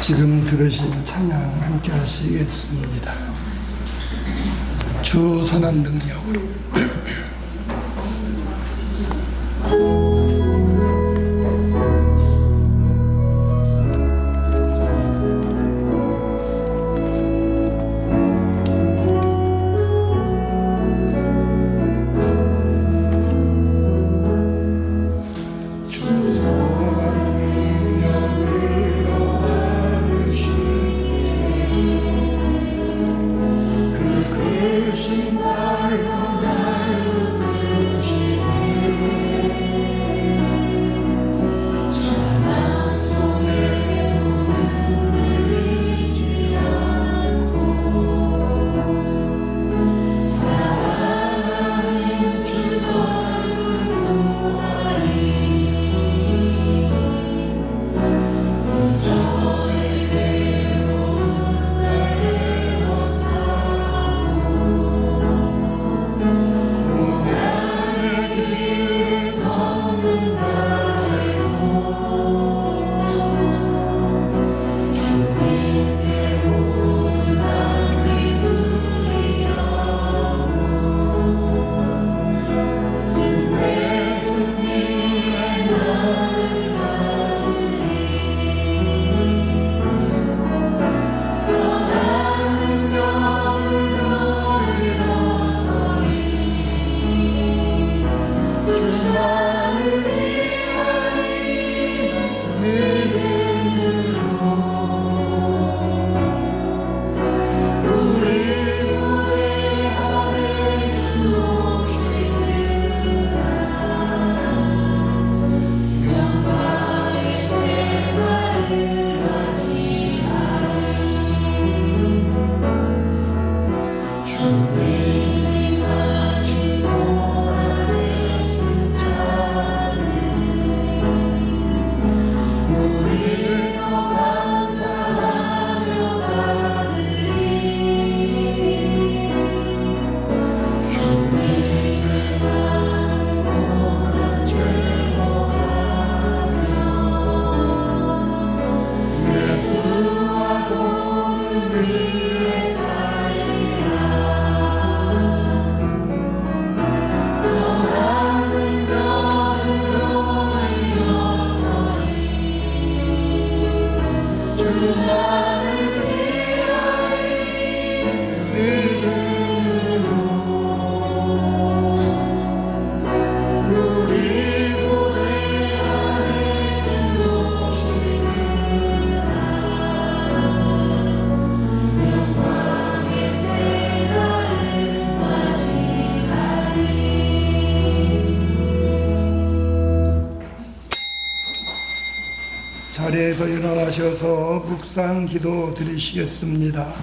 지금 들으신 찬양 함께 하시겠습니다. 주 선한 능력으로. 자리에서 일어나셔서 묵상 기도 드리시겠습니다.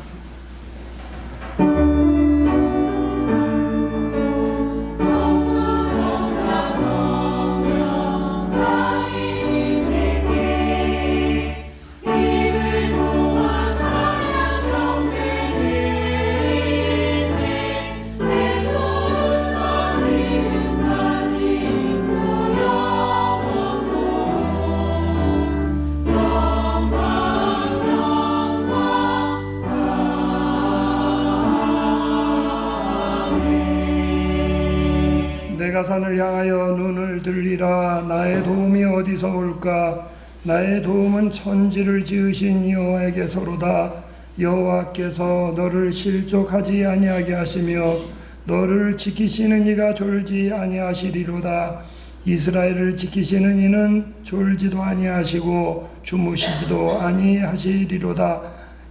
내가 산을 향하여 눈을 들리라. 나의 도움이 어디서 올까? 나의 도움은 천지를 지으신 여호와에게서로다. 여호와께서 너를 실족하지 아니하게 하시며 너를 지키시는 이가 졸지 아니하시리로다. 이스라엘을 지키시는 이는 졸지도 아니하시고 주무시지도 아니하시리로다.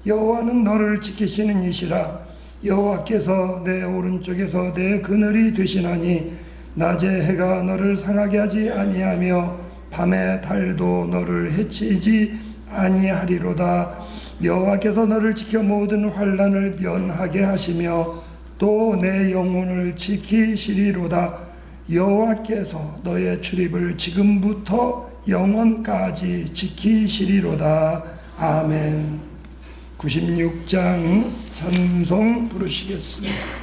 여호와는 너를 지키시는 이시라. 여호와께서 내 오른쪽에서 내 그늘이 되시나니 낮에 해가 너를 상하게 하지 아니하며 밤에 달도 너를 해치지 아니하리로다. 여호와께서 너를 지켜 모든 환난을 면하게 하시며 또 내 영혼을 지키시리로다. 여호와께서 너의 출입을 지금부터 영원까지 지키시리로다. 아멘. 96장 찬송 부르시겠습니다.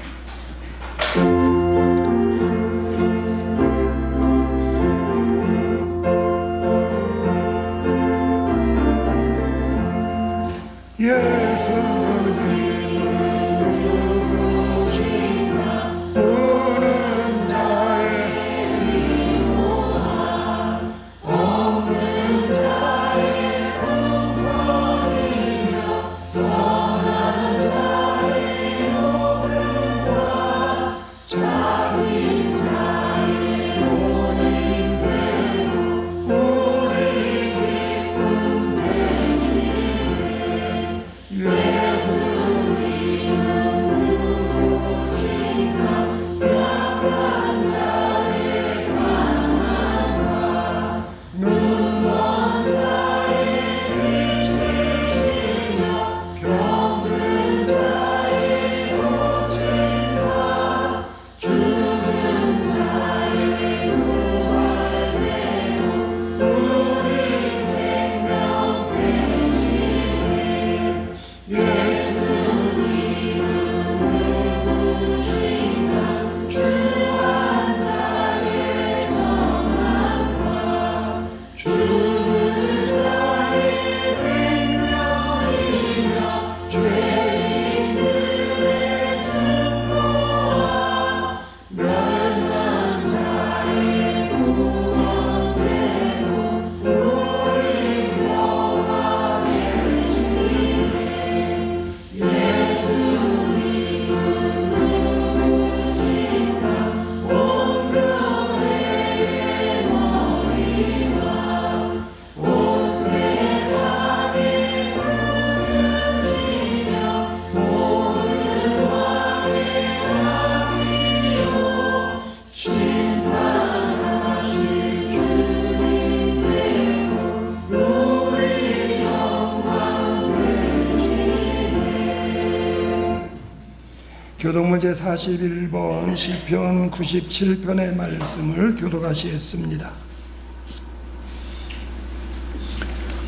교독문제 41번 시편 97편의 말씀을 교독하시겠습니다.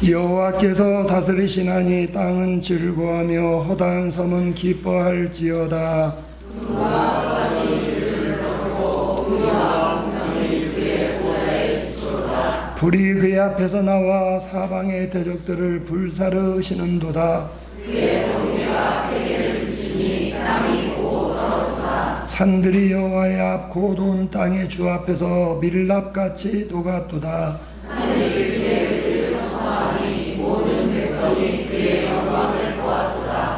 여호와께서 다스리시나니 땅은 즐거워하며 허다한 섬은 기뻐할지어다. 불이 그의 앞에서 나와 사방의 대적들을 불사르시는도다. 산들이 여호와의 앞 곧 온 땅의 주 앞에서 밀랍같이 녹았도다.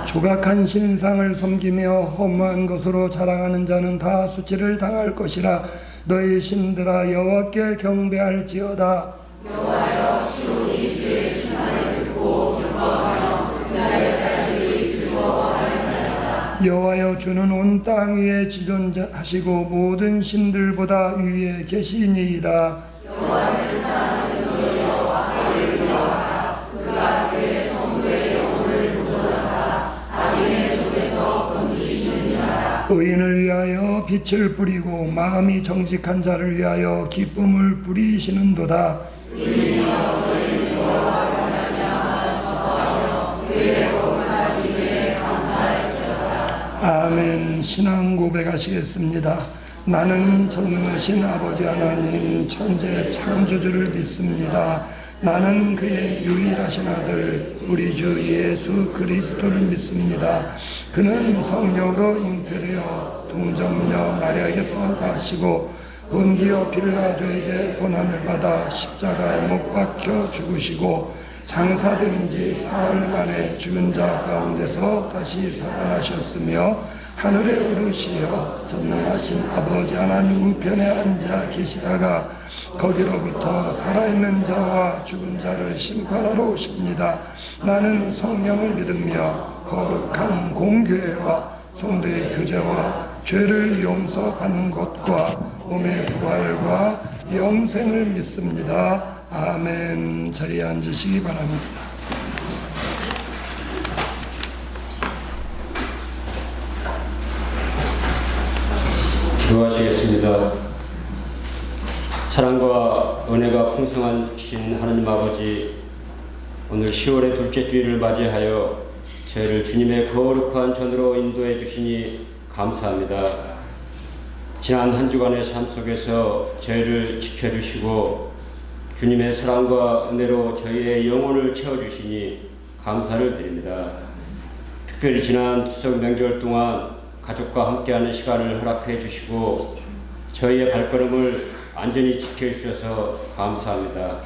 조각한 신상을 섬기며 허무한 것으로 자랑하는 자는 다 수치를 당할 것이라. 너희 신들아 여호와께 경배할지어다. 여호와여 시온이 주의 신앙을 듣고 기뻐하며 그날의 딸들이 즐거워하리로다. 여호와여 주는 온 땅 위에 지존하시고 모든 신들보다 위에 계시니이다. 여호와를 사랑하는 너희여 할렐루야. 그가 그의 성도의 영혼을 보존하사 악인의 손에서 건지시느니라. 의인을 위하여 빛을 뿌리고 마음이 정직한 자를 위하여 기쁨을 부리시는도다. 의인이여 너희는 여호와를 말미암아 기뻐하며 그의 거룩한 이름에 감사할지어다. 아멘. 신앙 고백하시겠습니다. 나는 전능하신 아버지 하나님 천재 창조주를 믿습니다. 나는 그의 유일하신 아들 우리 주 예수 그리스도를 믿습니다. 그는 성령으로 잉태되어 동정녀 마리아에게서 나시고 본디오 빌라도에게 고난을 받아 십자가에 못 박혀 죽으시고 장사된 지 사흘 만에 죽은 자 가운데서 다시 살아나셨으며 하늘에 오르시어 전능하신 아버지 하나님 우편에 앉아 계시다가 거기로부터 살아있는 자와 죽은 자를 심판하러 오십니다. 나는 성령을 믿으며 거룩한 공교회와 성도의 교제와 죄를 용서받는 것과 몸의 부활과 영생을 믿습니다. 아멘. 자리에 앉으시기 바랍니다. 기도하시겠습니다. 사랑과 은혜가 풍성하신 하나님 아버지, 오늘 10월의 둘째 주일을 맞이하여 저희를 주님의 거룩한 전으로 인도해 주시니 감사합니다. 지난 한 주간의 삶 속에서 저희를 지켜주시고 주님의 사랑과 은혜로 저희의 영혼을 채워주시니 감사를 드립니다. 특별히 지난 추석 명절 동안 가족과 함께하는 시간을 허락해 주시고 저희의 발걸음을 안전히 지켜주셔서 감사합니다.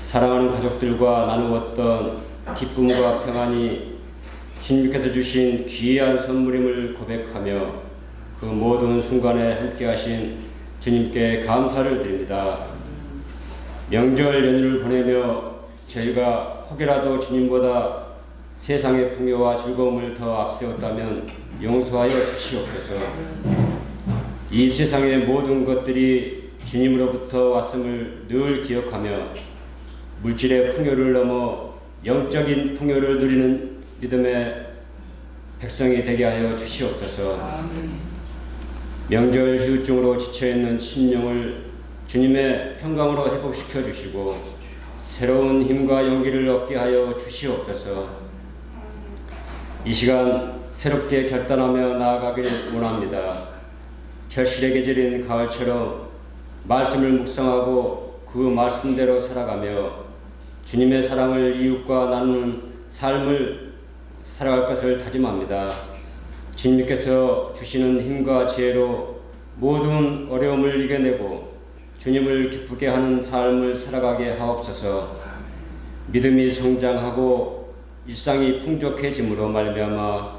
사랑하는 가족들과 나누었던 기쁨과 평안이 주님께서 주신 귀한 선물임을 고백하며 그 모든 순간에 함께하신 주님께 감사를 드립니다. 명절 연휴를 보내며 저희가 혹여라도 주님보다 세상의 풍요와 즐거움을 더 앞세웠다면 용서하여 주시옵소서. 이 세상의 모든 것들이 주님으로부터 왔음을 늘 기억하며 물질의 풍요를 넘어 영적인 풍요를 누리는 믿음의 백성이 되게 하여 주시옵소서. 명절 휴증으로 지쳐있는 심령을 주님의 평강으로 회복시켜 주시고 새로운 힘과 용기를 얻게 하여 주시옵소서. 이 시간 새롭게 결단하며 나아가길 원합니다. 결실의 계절인 가을처럼 말씀을 묵상하고 그 말씀대로 살아가며 주님의 사랑을 이웃과 나누는 삶을 살아갈 것을 다짐합니다. 주님께서 주시는 힘과 지혜로 모든 어려움을 이겨내고 주님을 기쁘게 하는 삶을 살아가게 하옵소서. 믿음이 성장하고 일상이 풍족해짐으로 말미암아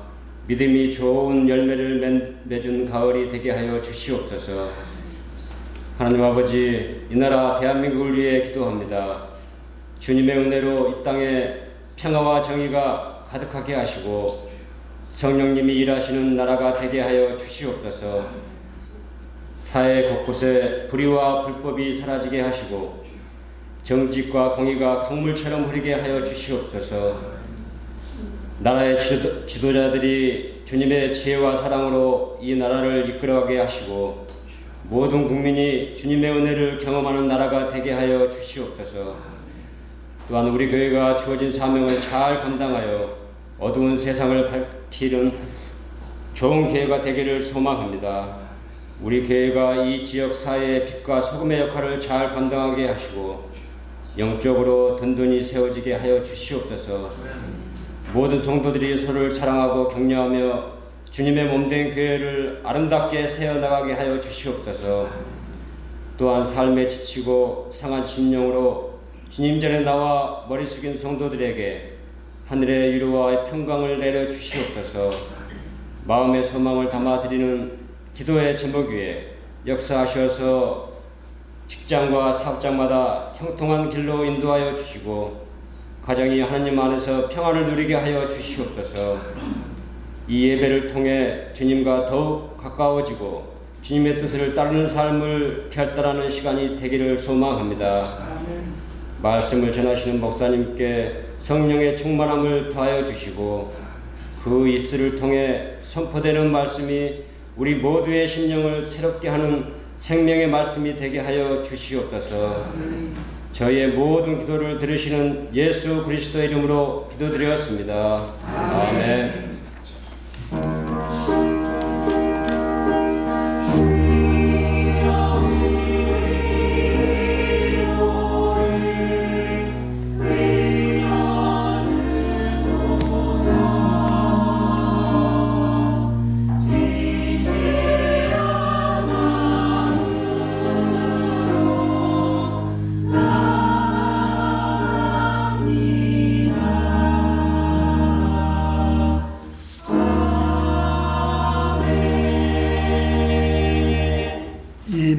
믿음이 좋은 열매를 맺은 가을이 되게 하여 주시옵소서. 하나님 아버지, 이 나라 대한민국을 위해 기도합니다. 주님의 은혜로 이 땅에 평화와 정의가 가득하게 하시고 성령님이 일하시는 나라가 되게 하여 주시옵소서. 사회 곳곳에 불의와 불법이 사라지게 하시고 정직과 공의가 강물처럼 흐르게 하여 주시옵소서. 나라의 지도자들이 주님의 지혜와 사랑으로 이 나라를 이끌어가게 하시고 모든 국민이 주님의 은혜를 경험하는 나라가 되게 하여 주시옵소서. 또한 우리 교회가 주어진 사명을 잘 감당하여 어두운 세상을 밝히는 좋은 교회가 되기를 소망합니다. 우리 교회가 이 지역 사회의 빛과 소금의 역할을 잘 감당하게 하시고 영적으로 든든히 세워지게 하여 주시옵소서. 모든 성도들이 서로를 사랑하고 격려하며 주님의 몸된 교회를 아름답게 세워나가게 하여 주시옵소서. 또한 삶에 지치고 상한 심령으로 주님 전에 나와 머리 숙인 성도들에게 하늘의 위로와 평강을 내려 주시옵소서. 마음의 소망을 담아드리는 기도의 제목 위에 역사하셔서 직장과 사업장마다 형통한 길로 인도하여 주시고 가정이 하나님 안에서 평안을 누리게 하여 주시옵소서. 이 예배를 통해 주님과 더욱 가까워지고 주님의 뜻을 따르는 삶을 결단하는 시간이 되기를 소망합니다. 말씀을 전하시는 목사님께 성령의 충만함을 더하여 주시고 그 입술을 통해 선포되는 말씀이 우리 모두의 심령을 새롭게 하는 생명의 말씀이 되게 하여 주시옵소서. 저희의 모든 기도를 들으시는 예수 그리스도의 이름으로 기도드렸습니다. 아멘.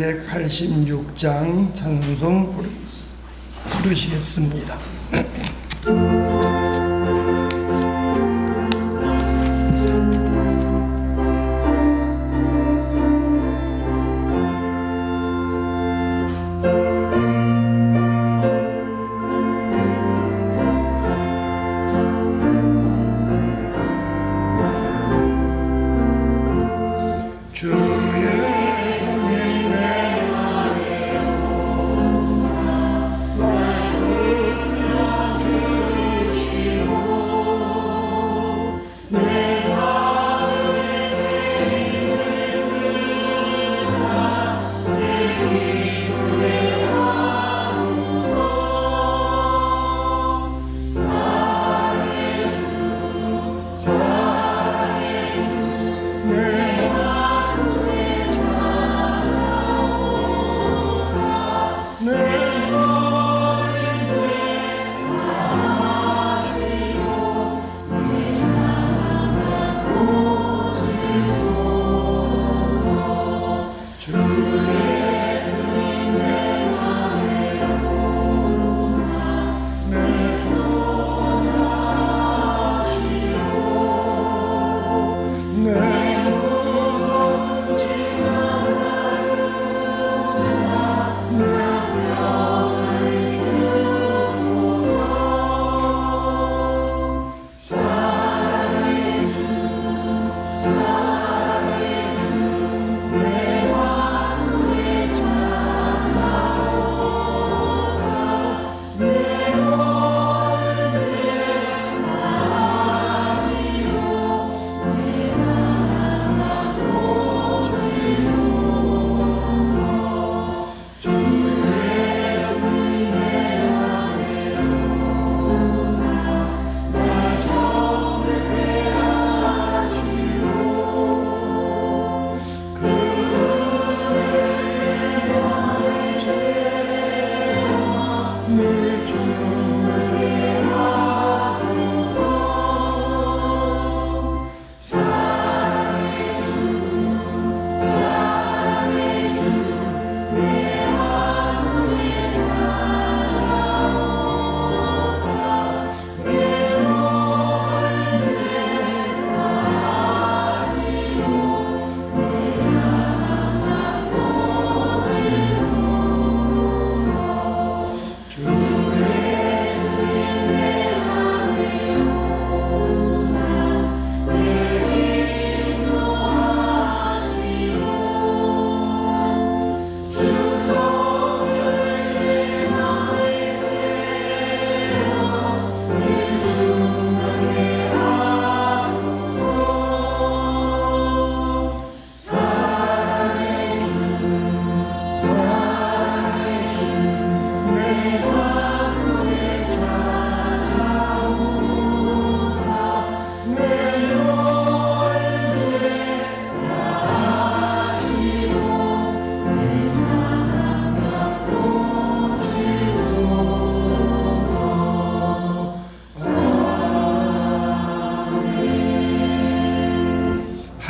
(286장) 찬송 부르시겠습니다. 주의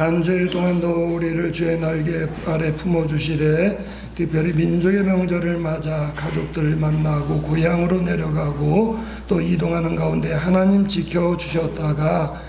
한 주일 동안도 우리를 주의 날개 아래 품어주시되 특별히 민족의 명절을 맞아 가족들을 만나고 고향으로 내려가고 또 이동하는 가운데 하나님 지켜주셨다가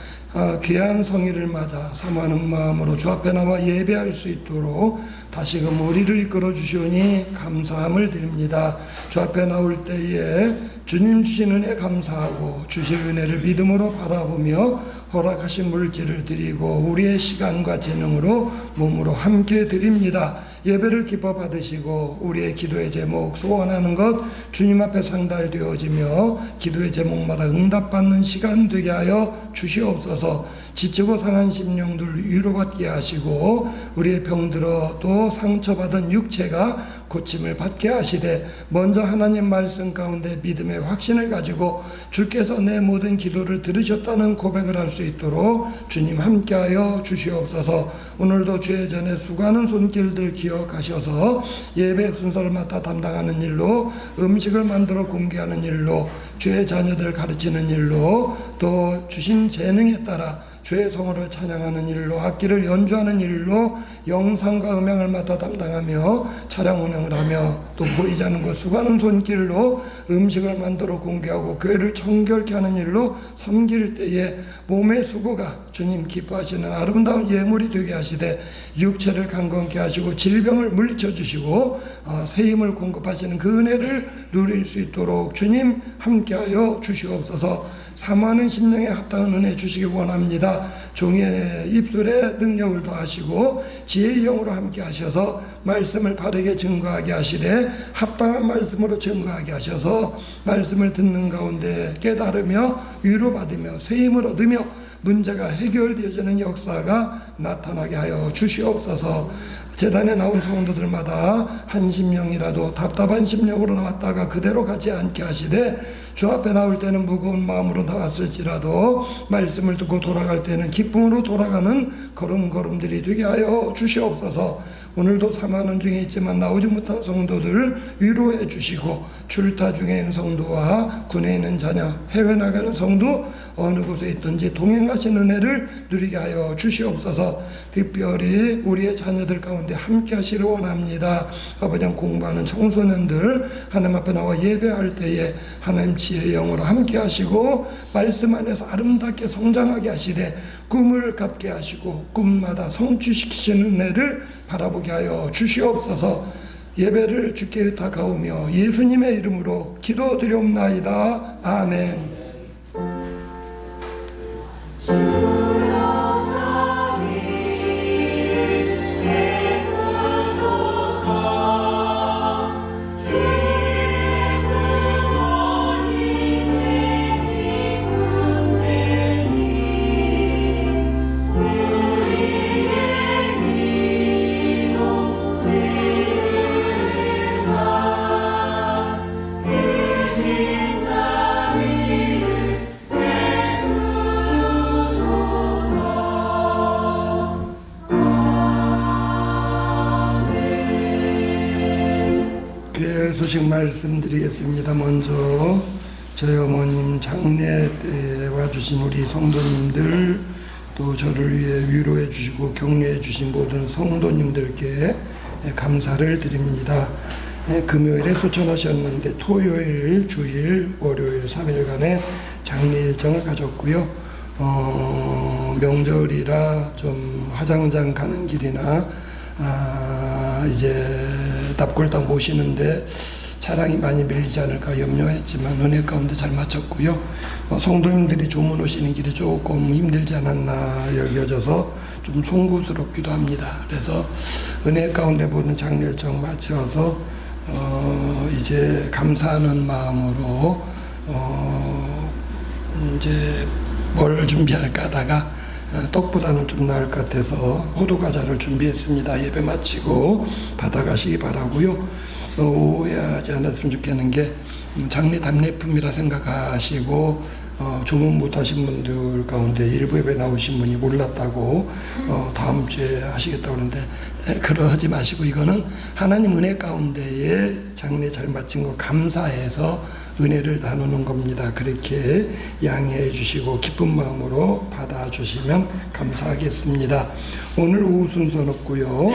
귀한 성의를 맞아 사모하는 마음으로 주 앞에 나와 예배할 수 있도록 다시금 우리를 이끌어 주시오니 감사함을 드립니다. 주 앞에 나올 때에 주님 주신 은혜 감사하고 주실 은혜를 믿음으로 바라보며 허락하신 물질을 드리고 우리의 시간과 재능으로 몸으로 함께 드립니다. 예배를 기뻐 받으시고 우리의 기도의 제목 소원하는 것 주님 앞에 상달되어지며 기도의 제목마다 응답받는 시간 되게 하여 주시옵소서. 지치고 상한 심령들 위로받게 하시고 우리의 병들어 또 상처받은 육체가 고침을 받게 하시되 먼저 하나님 말씀 가운데 믿음의 확신을 가지고 주께서 내 모든 기도를 들으셨다는 고백을 할 수 있도록 주님 함께하여 주시옵소서. 오늘도 주의 전에 수고하는 손길들 기억하셔서 예배 순서를 맡아 담당하는 일로 음식을 만들어 공개하는 일로 주의 자녀들 가르치는 일로 또 주신 재능에 따라 주의 성호를 찬양하는 일로 악기를 연주하는 일로 영상과 음향을 맡아 담당하며 차량 운행을 하며 또 보이지 않는 것 수고하는 손길로 음식을 만들어 공개하고 교회를 청결케 하는 일로 섬길 때에 몸의 수고가 주님 기뻐하시는 아름다운 예물이 되게 하시되 육체를 강건케 하시고 질병을 물리쳐 주시고 새 힘을 공급하시는 그 은혜를 누릴 수 있도록 주님 함께하여 주시옵소서. 사모하는 심령에 합당한 은혜 주시기 원합니다. 종의 입술에 능력을 더하시고 지혜의 영으로 함께 하셔서 말씀을 바르게 증거하게 하시되 합당한 말씀으로 증거하게 하셔서 말씀을 듣는 가운데 깨달으며 위로받으며 새 힘을 얻으며 문제가 해결되어지는 역사가 나타나게 하여 주시옵소서. 재단에 나온 성도들마다 한 심령이라도 답답한 심령으로 나왔다가 그대로 가지 않게 하시되 주 앞에 나올 때는 무거운 마음으로 나왔을지라도 말씀을 듣고 돌아갈 때는 기쁨으로 돌아가는 걸음걸음들이 되게 하여 주시옵소서. 오늘도 사모하는 중에 있지만 나오지 못한 성도들을 위로해 주시고 출타 중에 있는 성도와 군에 있는 자녀, 해외 나가는 성도 어느 곳에 있든지 동행하신 은혜를 누리게 하여 주시옵소서. 특별히 우리의 자녀들 가운데 함께 하시를 원합니다. 아버지 공부하는 청소년들 하나님 앞에 나와 예배할 때에 하나님 지혜의 영으로 함께 하시고 말씀 안에서 아름답게 성장하게 하시되 꿈을 갖게 하시고 꿈마다 성취시키시는 은혜를 바라보게 하여 주시옵소서. 예배를 주께 의탁하오며 예수님의 이름으로 기도드리옵나이다. 아멘. 소식 말씀드리겠습니다. 먼저 저희 어머님 장례 때에 와주신 우리 성도님들 또 저를 위해 위로해 주시고 격려해 주신 모든 성도님들께 감사를 드립니다. 금요일에 소천하셨는데 토요일, 주일, 월요일 3일간의 장례 일정을 가졌고요. 명절이라 좀 화장장 가는 길이나 이제 납골당 모시는데 차량이 많이 밀리지 않을까 염려했지만 은혜 가운데 잘 마쳤고요. 성도님들이 조문 오시는 길이 조금 힘들지 않았나 여겨져서 좀 송구스럽기도 합니다. 그래서 은혜 가운데 모든 장례 일정 마쳐서 이제 감사하는 마음으로 이제 뭘 준비할까 하다가 떡보다는 좀 나을 것 같아서 호두 과자를 준비했습니다. 예배 마치고 받아가시기 바라고요. 오해하지 않았으면 좋겠는 게 장례 답례품이라 생각하시고 주문 못하신 분들 가운데 일부 예배 나오신 분이 몰랐다고 다음 주에 하시겠다고 그러는데 그러지 마시고 이거는 하나님 은혜 가운데에 장례 잘 마친 거 감사해서 은혜를 나누는 겁니다. 그렇게 양해해 주시고 기쁜 마음으로 받아주시면 감사하겠습니다. 오늘 오후 순서는 없고요.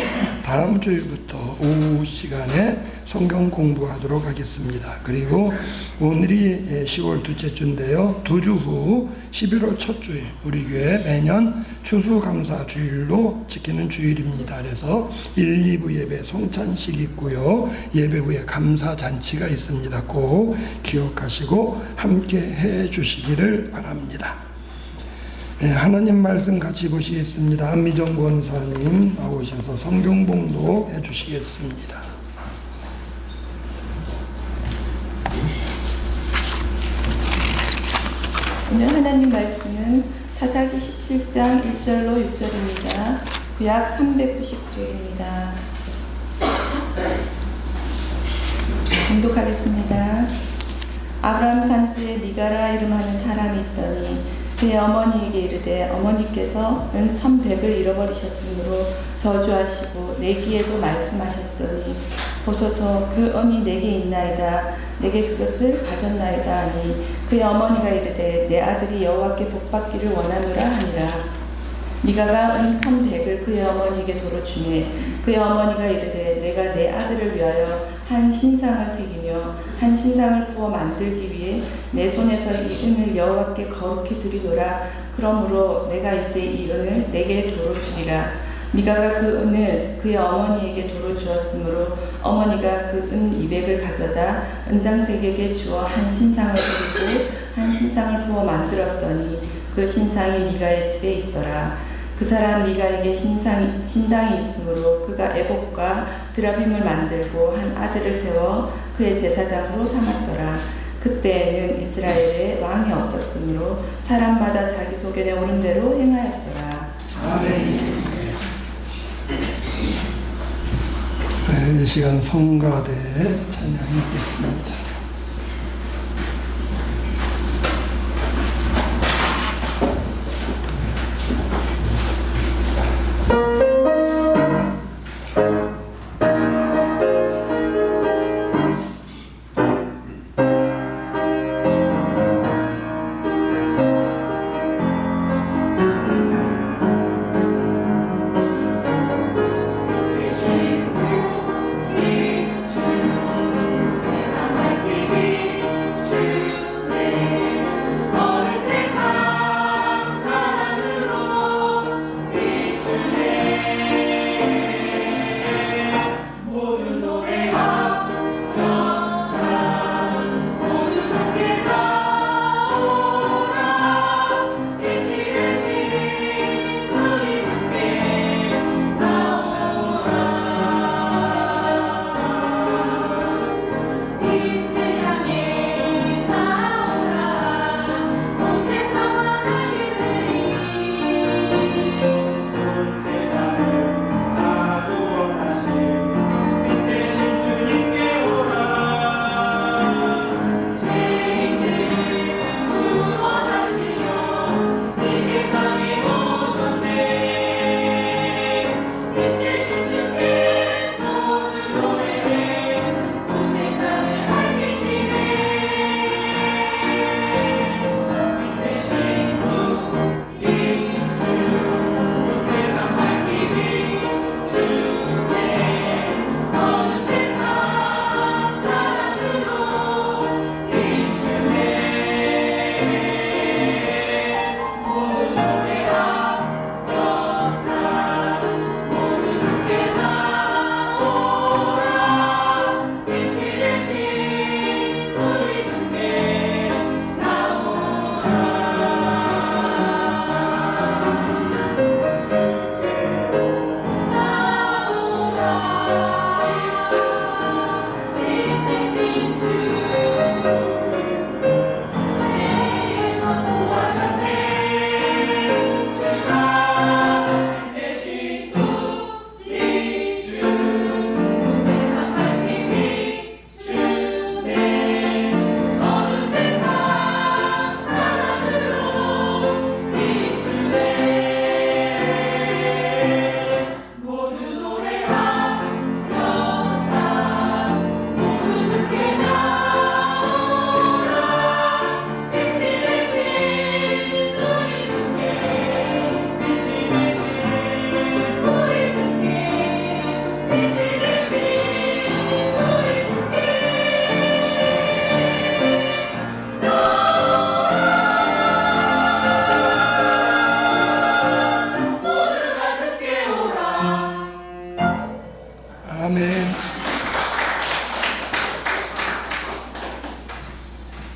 다음 주일부터 오후 시간에 성경 공부하도록 하겠습니다. 그리고 오늘이 10월 둘째 주인데요. 2주 후 11월 첫 주일 우리 교회 매년 추수감사 주일로 지키는 주일입니다. 그래서 1, 2부 예배 성찬식 있고요. 예배 후에 감사 잔치가 있습니다. 꼭 기억하시고 함께 해 주시기를 바랍니다. 하나님 말씀 같이 보시겠습니다. 안미정 권사님 나오셔서 성경 봉독 해 주시겠습니다. 오늘 하나님 말씀은 사사기 17장 1절로 6절입니다. 구약 390쪽입니다. 봉독하겠습니다. 아브라함 산지에 미가라 이름하는 사람이 있더니 그의 어머니에게 이르되 어머니께서 은 1100을 잃어버리셨으므로 저주하시고 내기에도 말씀하셨더니 보소서 그 은이 내게 있나이다. 내게 그것을 가졌나이다 하니 그의 어머니가 이르되 내 아들이 여호와께 복받기를 원하노라 하니라. 미가가 은 1100을 그의 어머니에게 도로 주매 그의 어머니가 이르되 내가 내 아들을 위하여 한 신상을 새기며 한 신상을 부어 만들기 위해 내 손에서 이 은을 여호와께 거룩히 드리노라. 그러므로 내가 이제 이 은을 내게 도로 주리라. 미가가 그 은을 그의 어머니에게 도로 주었으므로 어머니가 그 은 200을 가져다 은장색에게 주어 한 신상을 드리고 한 신상을 부어 만들었더니 그 신상이 미가의 집에 있더라. 그 사람 미가에게 신당이 있으므로 그가 에봇과 드라빔을 만들고 한 아들을 세워 그의 제사장으로 삼았더라. 그때에는 이스라엘에 왕이 없었으므로 사람마다 자기 소견에 오른 대로 행하였더라. 아멘. 이 시간 성가대 찬양이겠습니다. 세상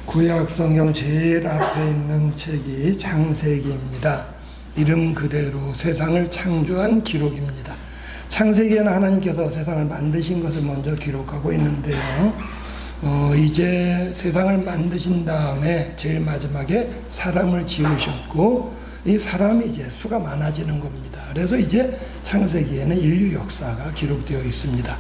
구약 성경 제일 앞에 있는 책이 창세기입니다. 이름 그대로 세상을 창조한 기록입니다. 창세기에는 하나님께서 세상을 만드신 것을 먼저 기록하고 있는데요. 이제 세상을 만드신 다음에 제일 마지막에 사람을 지으셨고 이 사람이 이제 수가 많아지는 겁니다. 그래서 이제 창세기에는 인류 역사가 기록되어 있습니다.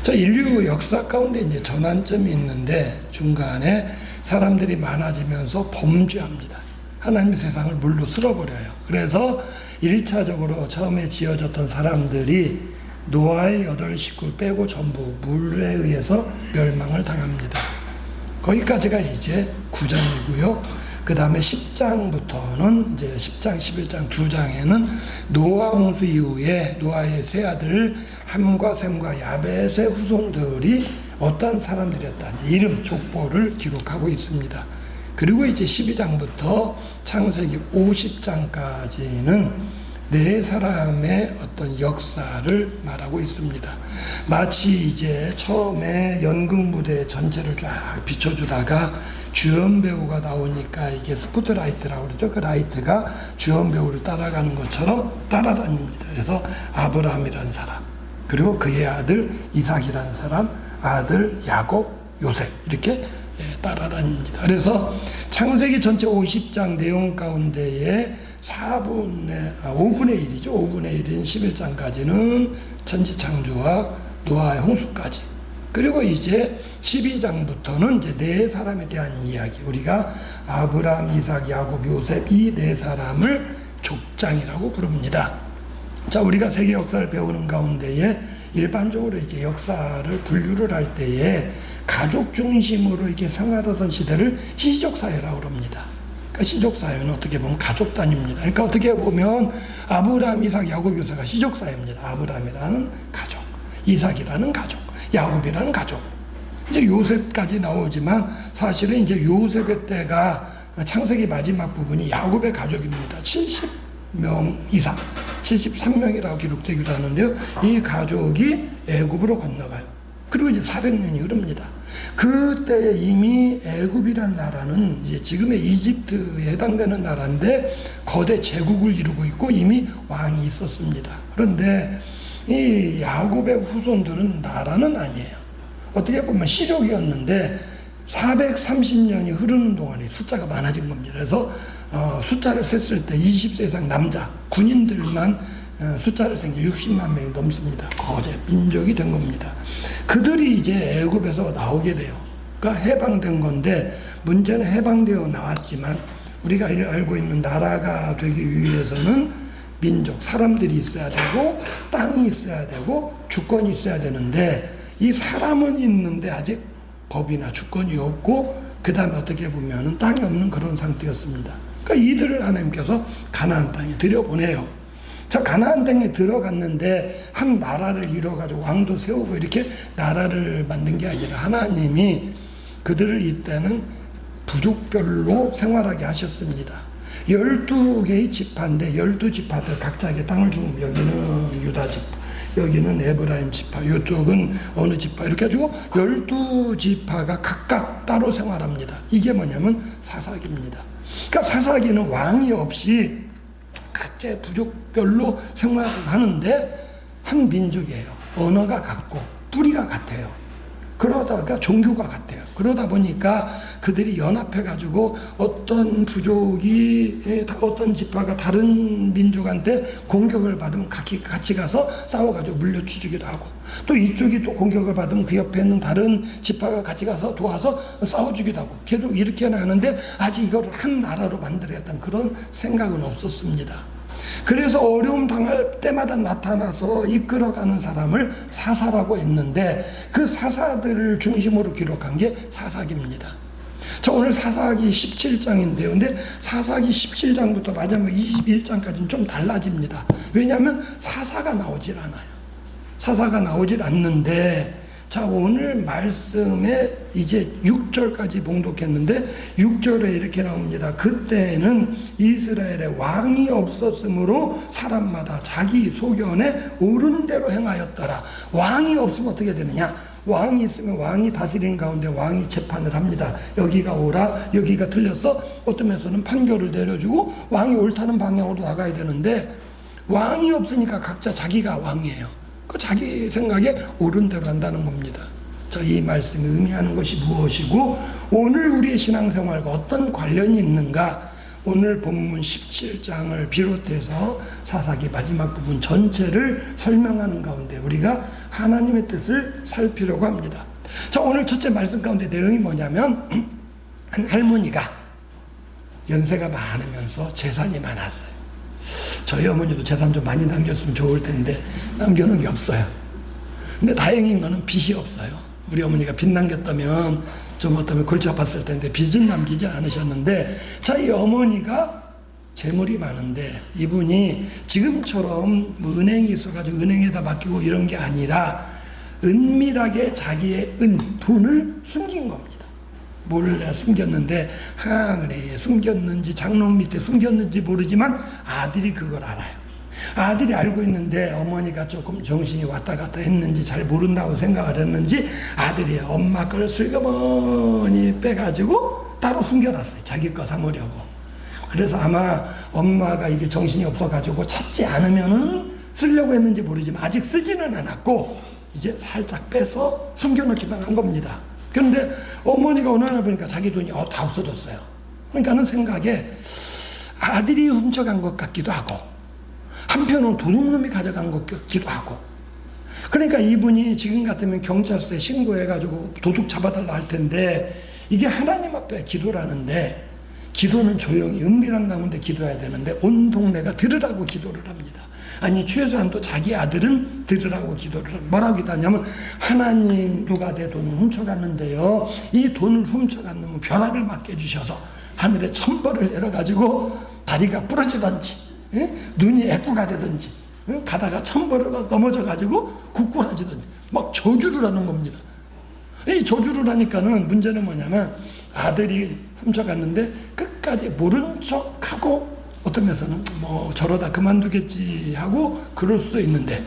자, 인류 역사 가운데 이제 전환점이 있는데 중간에 사람들이 많아지면서 범죄합니다. 하나님의 세상을 물로 쓸어버려요. 그래서 1차적으로 처음에 지어졌던 사람들이 노아의 8 식구 빼고 전부 물에 의해서 멸망을 당합니다. 거기까지가 이제 9장이고요. 그 다음에 10장부터는 이제 10장, 11장 2장에는 노아 홍수 이후에 노아의 세 아들 함과 셈과 야벳의 후손들이 어떤 사람들이었다는지 이름, 족보를 기록하고 있습니다. 그리고 이제 12장부터 창세기 50장까지는 네 사람의 어떤 역사를 말하고 있습니다. 마치 이제 처음에 연극무대 전체를 쫙 비춰주다가 주연 배우가 나오니까 이게 스포트라이트라고 그러죠. 그 라이트가 주연 배우를 따라가는 것처럼 따라다닙니다. 그래서 아브라함이라는 사람, 그리고 그의 아들 이삭이라는 사람, 아들 야곱, 요셉 이렇게 따라다닙니다. 그래서 창세기 전체 50장 내용 가운데에 5분의 1이죠. 5분의 1인 11장까지는 천지창조와 노아의 홍수까지. 그리고 이제 12장부터는 이제 네 사람에 대한 이야기. 우리가 아브라함, 이삭, 야곱, 요셉 이 네 사람을 족장이라고 부릅니다. 자, 우리가 세계 역사를 배우는 가운데에 일반적으로 이렇게 역사를 분류를 할 때에 가족 중심으로 이렇게 생활하던 시대를 시족사회라고 그럽니다. 그러니까 시족사회는 어떻게 보면 가족 단위입니다. 그러니까 어떻게 보면 아브라함, 이삭, 야곱, 요셉가 시족사회입니다. 아브라함이라는 가족, 이삭이라는 가족, 야곱이라는 가족. 이제 요셉까지 나오지만 사실은 이제 요셉의 때가 창세기 마지막 부분이 야곱의 가족입니다. 70명 이상, 73명이라고 기록되기도 하는데요. 이 가족이 애굽으로 건너가요. 그리고 이제 400년이 흐릅니다. 그때 이미 애굽이란 나라는 이제 지금의 이집트에 해당되는 나라인데 거대 제국을 이루고 있고 이미 왕이 있었습니다. 그런데 이 야곱의 후손들은 나라는 아니에요. 어떻게 보면 시족이었는데 430년이 흐르는 동안에 숫자가 많아진 겁니다. 그래서 숫자를 셌을 때 20세 이상 남자 군인들만 숫자를 생겨 60만 명이 넘습니다. 거제 민족이 된 겁니다. 그들이 이제 애굽에서 나오게 돼요. 그러니까 해방된 건데 문제는 해방되어 나왔지만 우리가 알고 있는 나라가 되기 위해서는 민족, 사람들이 있어야 되고 땅이 있어야 되고 주권이 있어야 되는데 이 사람은 있는데 아직 법이나 주권이 없고 그 다음에 어떻게 보면 땅이 없는 그런 상태였습니다. 그러니까 이들을 하나님께서 가나안 땅에 들여보내요. 자, 가나안 땅에 들어갔는데 한 나라를 이뤄가지고 왕도 세우고 이렇게 나라를 만든 게 아니라 하나님이 그들을 이때는 부족별로 생활하게 하셨습니다. 12개의 지파인데 12지파들 각자에게 땅을 주고 여기는 유다 지파, 여기는 에브라임 지파, 이쪽은 어느 지파 이렇게 해가지고 12지파가 각각 따로 생활합니다. 이게 뭐냐면 사사기입니다. 그러니까 사사기는 왕이 없이 각자의 부족별로 생활을 하는데 한 민족이에요. 언어가 같고 뿌리가 같아요. 그러다가 종교가 같아요. 그러다 보니까 그들이 연합해가지고 어떤 부족이 어떤 지파가 다른 민족한테 공격을 받으면 같이 가서 싸워가지고 물려주기도 하고 또 이쪽이 또 공격을 받으면 그 옆에 있는 다른 지파가 같이 가서 도와서 싸워주기도 하고 계속 이렇게는 하는데 아직 이걸 한 나라로 만들어야겠다는 그런 생각은 없었습니다. 그래서 어려움 당할 때마다 나타나서 이끌어가는 사람을 사사라고 했는데 그 사사들을 중심으로 기록한 게 사사기입니다. 자, 오늘 사사기 17장인데요. 근데 사사기 17장부터 마지막 21장까지는 좀 달라집니다. 왜냐하면 사사가 나오질 않아요. 사사가 나오질 않는데 자, 오늘 말씀에 이제 6절까지 봉독했는데 6절에 이렇게 나옵니다. 그때는 이스라엘에 왕이 없었으므로 사람마다 자기 소견에 옳은 대로 행하였더라. 왕이 없으면 어떻게 되느냐? 왕이 있으면 왕이 다스리는 가운데 왕이 재판을 합니다. 여기가 옳아, 여기가 틀렸어. 어떤 면에서는 판결을 내려주고 왕이 옳다는 방향으로 나가야 되는데 왕이 없으니까 각자 자기가 왕이에요. 그 자기 생각에 옳은 대로 한다는 겁니다. 자, 이 말씀이 의미하는 것이 무엇이고 오늘 우리의 신앙생활과 어떤 관련이 있는가? 오늘 본문 17장을 비롯해서 사사기 마지막 부분 전체를 설명하는 가운데 우리가 하나님의 뜻을 살피려고 합니다. 자, 오늘 첫째 말씀 가운데 내용이 뭐냐면 한 할머니가 연세가 많으면서 재산이 많았어요. 저희 어머니도 재산 좀 많이 남겼으면 좋을 텐데 남겨놓은 게 없어요. 근데 다행인 거는 빚이 없어요. 우리 어머니가 빚 남겼다면 좀 어쩌면 골치 아팠을 텐데 빚은 남기지 않으셨는데, 자, 이 어머니가 재물이 많은데 이분이 지금처럼 뭐 은행이 있어가지고 은행에다 맡기고 이런 게 아니라 은밀하게 자기의 돈을 숨긴 겁니다. 몰래 숨겼는데 하늘에 숨겼는지 장롱 밑에 숨겼는지 모르지만 아들이 그걸 알아요. 아들이 알고 있는데 어머니가 조금 정신이 왔다 갔다 했는지 잘 모른다고 생각을 했는지 아들이 엄마 걸 슬그머니 빼가지고 따로 숨겨놨어요. 자기 거 삼으려고. 그래서 아마 엄마가 이게 정신이 없어가지고 찾지 않으면은 쓰려고 했는지 모르지만 아직 쓰지는 않았고 이제 살짝 빼서 숨겨놓기만 한 겁니다. 그런데 어머니가 어느 날 보니까 자기 돈이 다 없어졌어요. 그러니까는 생각에 아들이 훔쳐간 것 같기도 하고 한편으로 도둑놈이 가져간 것 같기도 하고, 그러니까 이분이 지금 같으면 경찰서에 신고해가지고 도둑 잡아달라 할 텐데 이게 하나님 앞에 기도라는데 기도는 조용히 은밀한 가운데 기도해야 되는데 온 동네가 들으라고 기도를 합니다. 아니 최소한 또 자기 아들은 들으라고 기도를 합니다. 뭐라고 기도하냐면 하나님 누가 내 돈을 훔쳐갔는데요, 이 돈을 훔쳐간 놈은 벼락을 맞게 해주셔서 하늘에 천벌을 내려가지고 다리가 부러지던지 눈이 애꾸가 되든지 가다가 천벌을 넘어져가지고 구꾸라지든지 막 저주를 하는 겁니다. 이 저주를 하니까는 문제는 뭐냐면 아들이 훔쳐갔는데 끝까지 모른 척하고 어떤 면에서는 뭐 저러다 그만두겠지 하고 그럴 수도 있는데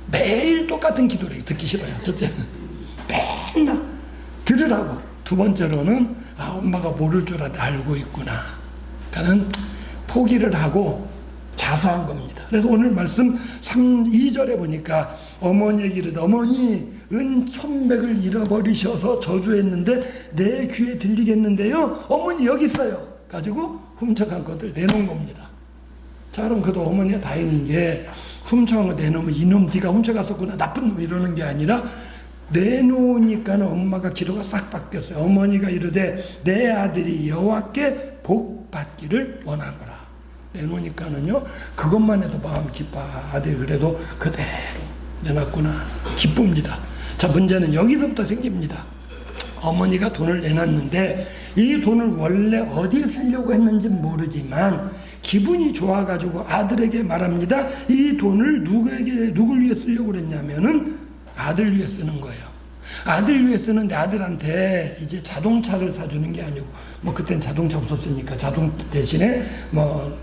매일 똑같은 기도를 듣기 싫어요. 첫째는 맨날 들으라고, 두 번째로는 엄마가 모를 줄 알고 있구나. 그러니까는 포기를 하고 자수한 겁니다. 그래서 오늘 말씀 2절에 보니까 어머니에게 이르되 어머니 은 1,100을 잃어버리셔서 저주했는데 내 귀에 들리겠는데요, 어머니 여기 있어요 가지고 훔쳐간 것들 내놓은 겁니다. 자, 그럼 그래도 어머니가 다행인 게 훔쳐간 거 내놓으면 이놈 네가 훔쳐갔었구나 나쁜 놈 이러는 게 아니라 내놓으니까는 엄마가 기도가 싹 바뀌었어요. 어머니가 이르되 내 아들이 여호와께 복 받기를 원하노라. 내놓으니까는요 그것만 해도 마음 기뻐. 아들이 그래도 그대로 내놨구나 기쁩니다. 자, 문제는 여기서부터 생깁니다. 어머니가 돈을 내놨는데 이 돈을 원래 어디에 쓰려고 했는지 모르지만 기분이 좋아가지고 아들에게 말합니다. 이 돈을 누굴 위해 쓰려고 그랬냐면은 아들 위해 쓰는 거예요. 아들 위해 쓰는데 아들한테 이제 자동차를 사주는 게 아니고 뭐 그땐 자동차 없었으니까 자동 대신에 뭐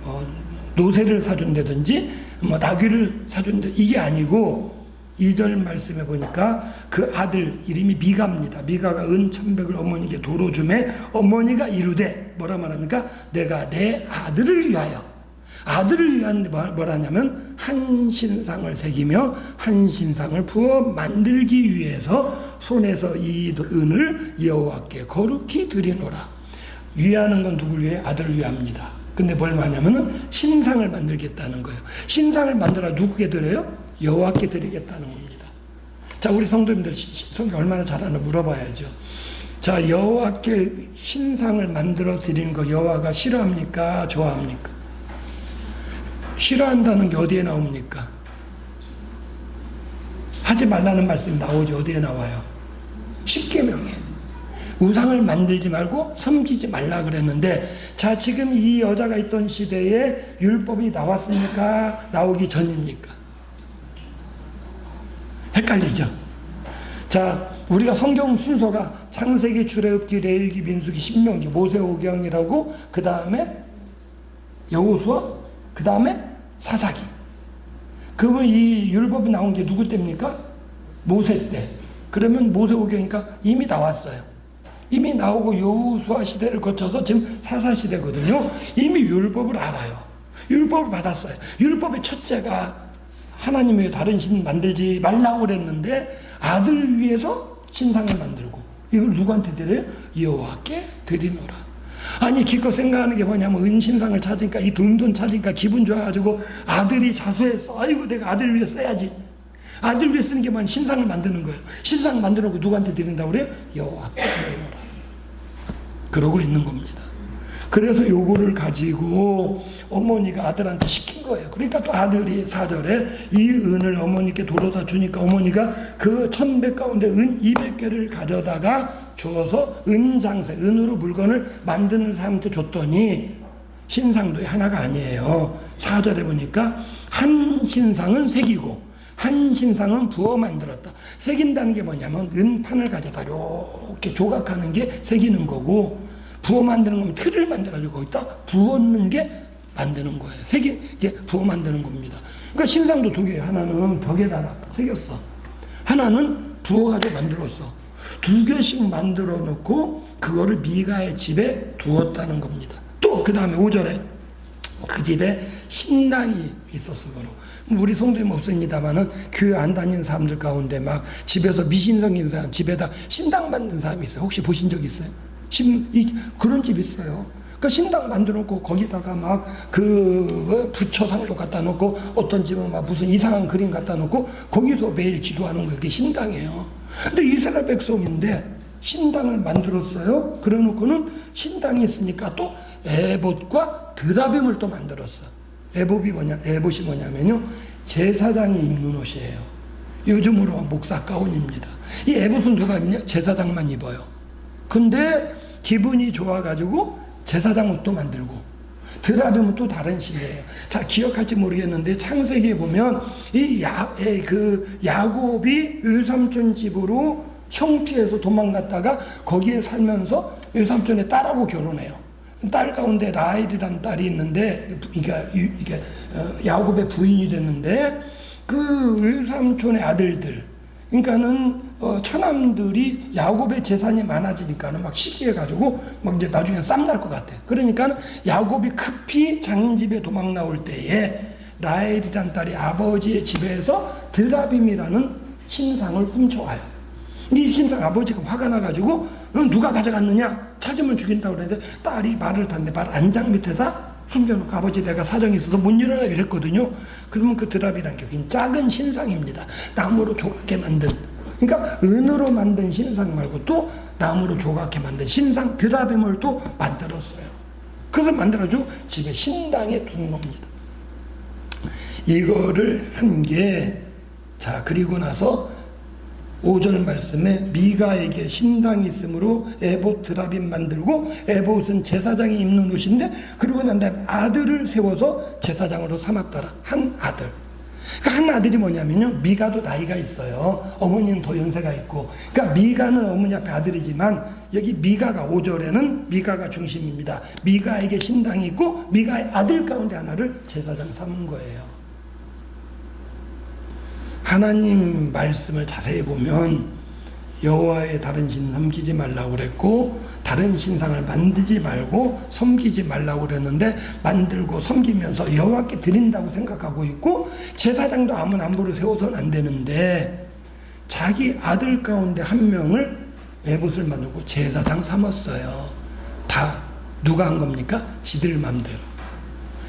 노새를 사준다든지 뭐 나귀를 사준다 이게 아니고 2절 말씀에 보니까 그 아들 이름이 미가입니다. 미가가 은 1,100을 어머니께 도로 주매 어머니가 이르되 뭐라 말합니까? 내가 내 아들을 위하여, 아들을 위한 뭐라냐면 한 신상을 새기며 한 신상을 부어 만들기 위해서 손에서 이 은을 여호와께 거룩히 드리노라. 위하는 건 누굴 위해? 아들을 위합니다. 근데 뭘 말하냐면은 신상을 만들겠다는 거예요. 신상을 만들어 누구게 드려요? 여호와께 드리겠다는 겁니다. 자, 우리 성도님들 성경 얼마나 잘하나 물어봐야죠. 자, 여호와께 신상을 만들어 드리는 거 여호와가 싫어합니까? 좋아합니까? 싫어한다는 게 어디에 나옵니까? 하지 말라는 말씀이 나오죠. 어디에 나와요? 십계명에 우상을 만들지 말고 섬기지 말라 그랬는데, 자, 지금 이 여자가 있던 시대에 율법이 나왔습니까? 나오기 전입니까? 헷갈리죠? 자, 우리가 성경 순서가 창세기, 출애굽기, 레위기, 민수기, 신명기, 모세오경이라고, 그 다음에 여호수아, 그 다음에 사사기. 그러면 이 율법이 나온 게 누구 때입니까? 모세 때. 그러면 모세오경이니까 이미 나왔어요. 이미 나오고 여호수아 시대를 거쳐서 지금 사사 시대거든요. 이미 율법을 알아요. 율법을 받았어요. 율법의 첫째가 하나님 외에 다른 신 만들지 말라고 그랬는데 아들 위해서 신상을 만들고 이걸 누구한테 드려요? 여호와께 드리노라. 아니 기껏 생각하는 게 뭐냐면 은신상을 찾으니까 이 돈 찾으니까 기분 좋아가지고 아들이 자수해서 아이고 내가 아들 위해 써야지. 아들 위해 쓰는 게 뭐냐 신상을 만드는 거예요. 신상 만들어 놓고 누구한테 드린다고 그래요? 여호와께 드리노라. 그러고 있는 겁니다. 그래서 요거를 가지고 어머니가 아들한테 시킨 거예요. 그러니까 또 아들이 4절에 이 은을 어머니께 도로다 주니까 어머니가 그 1,100 가운데 은 200개를 가져다가 주어서 은장세, 은으로 물건을 만드는 사람한테 줬더니 신상도 하나가 아니에요. 4절에 보니까 한 신상은 새기고 한 신상은 부어 만들었다. 새긴다는 게 뭐냐면 은판을 가져다 이렇게 조각하는 게 새기는 거고 부어 만드는 거면 틀을 만들어가지고 거기다 부었는 게 만드는 거예요. 이게 부어 만드는 겁니다. 그러니까 신상도 두 개예요. 하나는 벽에다가 새겼어. 하나는 부어가지고 만들었어. 두 개씩 만들어 놓고 그거를 미가의 집에 두었다는 겁니다. 또 그 다음에 5절에 그 집에 신당이 있었어. 우리 성도님 없습니다만은 교회 안 다니는 사람들 가운데 막 집에서 미신성인 사람 집에다 신당 만든 사람이 있어요. 혹시 보신 적 있어요? 그런 집 있어요. 그러니까 신당 만들어 놓고 거기다가 막 부처상도 갖다 놓고 어떤 집은 막 무슨 이상한 그림 갖다 놓고 거기서 매일 기도하는 거예요. 그게 신당이에요. 근데 이스라엘 백성인데 신당을 만들었어요. 그래 놓고는 신당이 있으니까 또 에봇과 드라빔을 또 만들었어. 에봇이 뭐냐면요. 제사장이 입는 옷이에요. 요즘으로 목사 가운입니다. 이 에봇은 누가 입냐? 제사장만 입어요. 근데 기분이 좋아가지고 제사장 옷도 만들고 드라빔은 또 다른 신이에요. 자 기억할지 모르겠는데 창세기에 보면 이 야곱이 외삼촌 집으로 형피해서 도망갔다가 거기에 살면서 외삼촌의 딸하고 결혼해요. 딸 가운데 라헬이라는 딸이 있는데 이게 야곱의 부인이 됐는데 그 외삼촌의 아들들 그러니까는 처남들이 야곱의 재산이 많아지니까는 막 시기해가지고 막 이제 나중에 쌈 날 것 같아. 그러니까는 야곱이 급히 장인 집에 도망 나올 때에 라헬이란 딸이 아버지의 집에서 드라빔이라는 신상을 훔쳐와요. 이 신상 아버지가 화가 나가지고 누가 가져갔느냐 찾으면 죽인다고 그랬는데 딸이 말을 탔는데 말 안장 밑에다 숨겨놓고 아버지 내가 사정이 있어서 못 일어나 이랬거든요. 그러면 그 드라빔이라는 게 굉장히 작은 신상입니다. 나무로 조각해 만든 그러니까 은으로 만든 신상 말고 또 나무로 조각해 만든 신상 드라빔을 또 만들었어요. 그것을 만들어주고 집에 신당에 두는 겁니다. 이거를 한 게 자 그리고 나서 5절 말씀에 미가에게 신당이 있으므로 에봇 드라빔 만들고 에봇은 제사장이 입는 옷인데 그리고 난 다음에 아들을 세워서 제사장으로 삼았더라. 한 아들. 그러니까 한 아들이 뭐냐면요. 미가도 나이가 있어요. 어머니는 더 연세가 있고. 그러니까 미가는 어머니 앞에 아들이지만 여기 미가가 5절에는 미가가 중심입니다. 미가에게 신당이 있고 미가의 아들 가운데 하나를 제사장 삼은 거예요. 하나님 말씀을 자세히 보면 여호와의 다른 신 섬기지 말라고 그랬고 다른 신상을 만들지 말고 섬기지 말라고 그랬는데 만들고 섬기면서 여호와께 드린다고 생각하고 있고 제사장도 아무나 함부로 세워서는 안 되는데 자기 아들 가운데 한 명을 에봇을 만들고 제사장 삼았어요. 다 누가 한 겁니까? 지들 맘대로.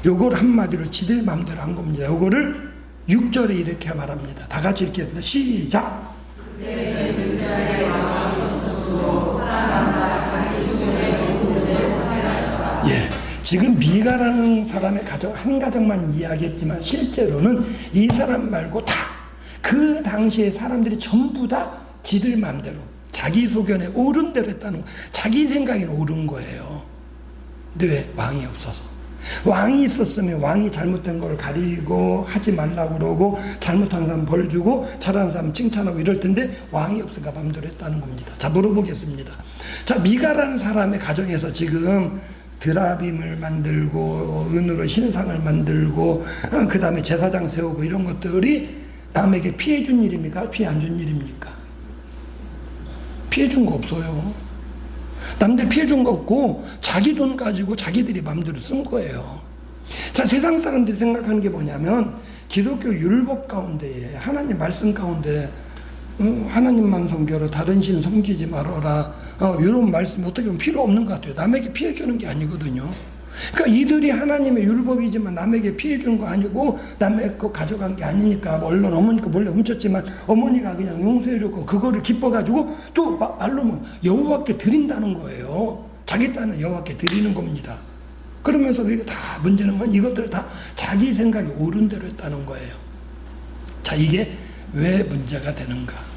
요걸 한마디로 지들 맘대로 한 겁니다. 요거를 6절에 이렇게 말합니다. 다 같이 읽겠습니다. 시작. 예, 지금 미가라는 사람의 가정 한 가정만 이야기했지만 실제로는 이 사람 말고 다 그 당시에 사람들이 전부 다 지들 마음대로 자기 소견에 옳은 대로 했다는 거. 자기 생각에 옳은 거예요. 근데 왜? 왕이 없어서. 왕이 있었으면 왕이 잘못된 걸 가리고 하지 말라고 그러고 잘못한 사람 벌 주고 잘하는 사람 칭찬하고 이럴 텐데 왕이 없으니까 마음대로 했다는 겁니다. 자 물어보겠습니다. 자 미가라는 사람의 가정에서 지금 드라빔을 만들고 은으로 신상을 만들고 그 다음에 제사장 세우고 이런 것들이 남에게 피해 준 일입니까? 피해 안 준 일입니까? 피해 준 거 없어요. 남들 피해 준 거 없고 자기 돈 가지고 자기들이 마음대로 쓴 거예요. 자, 세상 사람들이 생각하는 게 뭐냐면 기독교 율법 가운데 하나님 말씀 가운데 하나님만 섬겨라, 다른 신 섬기지 말아라, 이런 말씀이 어떻게 보면 필요 없는 것 같아요. 남에게 피해 주는 게 아니거든요. 그러니까 이들이 하나님의 율법이지만 남에게 피해 주는 거 아니고 남의 거 가져간 게 아니니까, 물론 어머니가 몰래 훔쳤지만 어머니가 그냥 용서해 줬고 그거를 기뻐가지고 또 말로 뭐 여호와께 드린다는 거예요. 자기 딴은 여호와께 드리는 겁니다. 그러면서 이게 다 문제는 건 이것들을 다 자기 생각이 옳은 대로 했다는 거예요. 자, 이게 왜 문제가 되는가?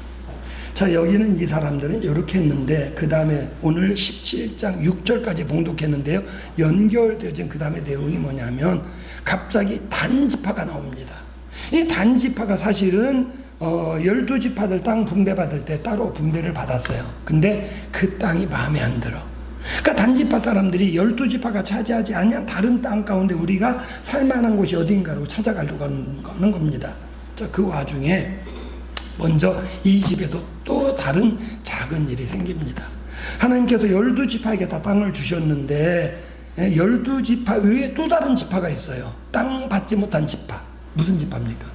자, 여기는 이 사람들은 이렇게 했는데 그 다음에 오늘 17장 6절까지 봉독했는데요. 연결되어진 그 다음에 내용이 뭐냐면 갑자기 단지파가 나옵니다. 이 단지파가 사실은 12지파들 땅 분배받을 때 따로 분배를 받았어요. 근데 그 땅이 마음에 안 들어. 그러니까 단지파 사람들이 12지파가 차지하지 않은 다른 땅 가운데 우리가 살만한 곳이 어디인가로 찾아가려고 하는 겁니다. 자, 그 와중에 먼저 이 집에도 또 다른 작은 일이 생깁니다. 하나님께서 12지파에게 다 땅을 주셨는데 12지파 외에 또 다른 지파가 있어요. 땅 받지 못한 지파. 무슨 지파입니까?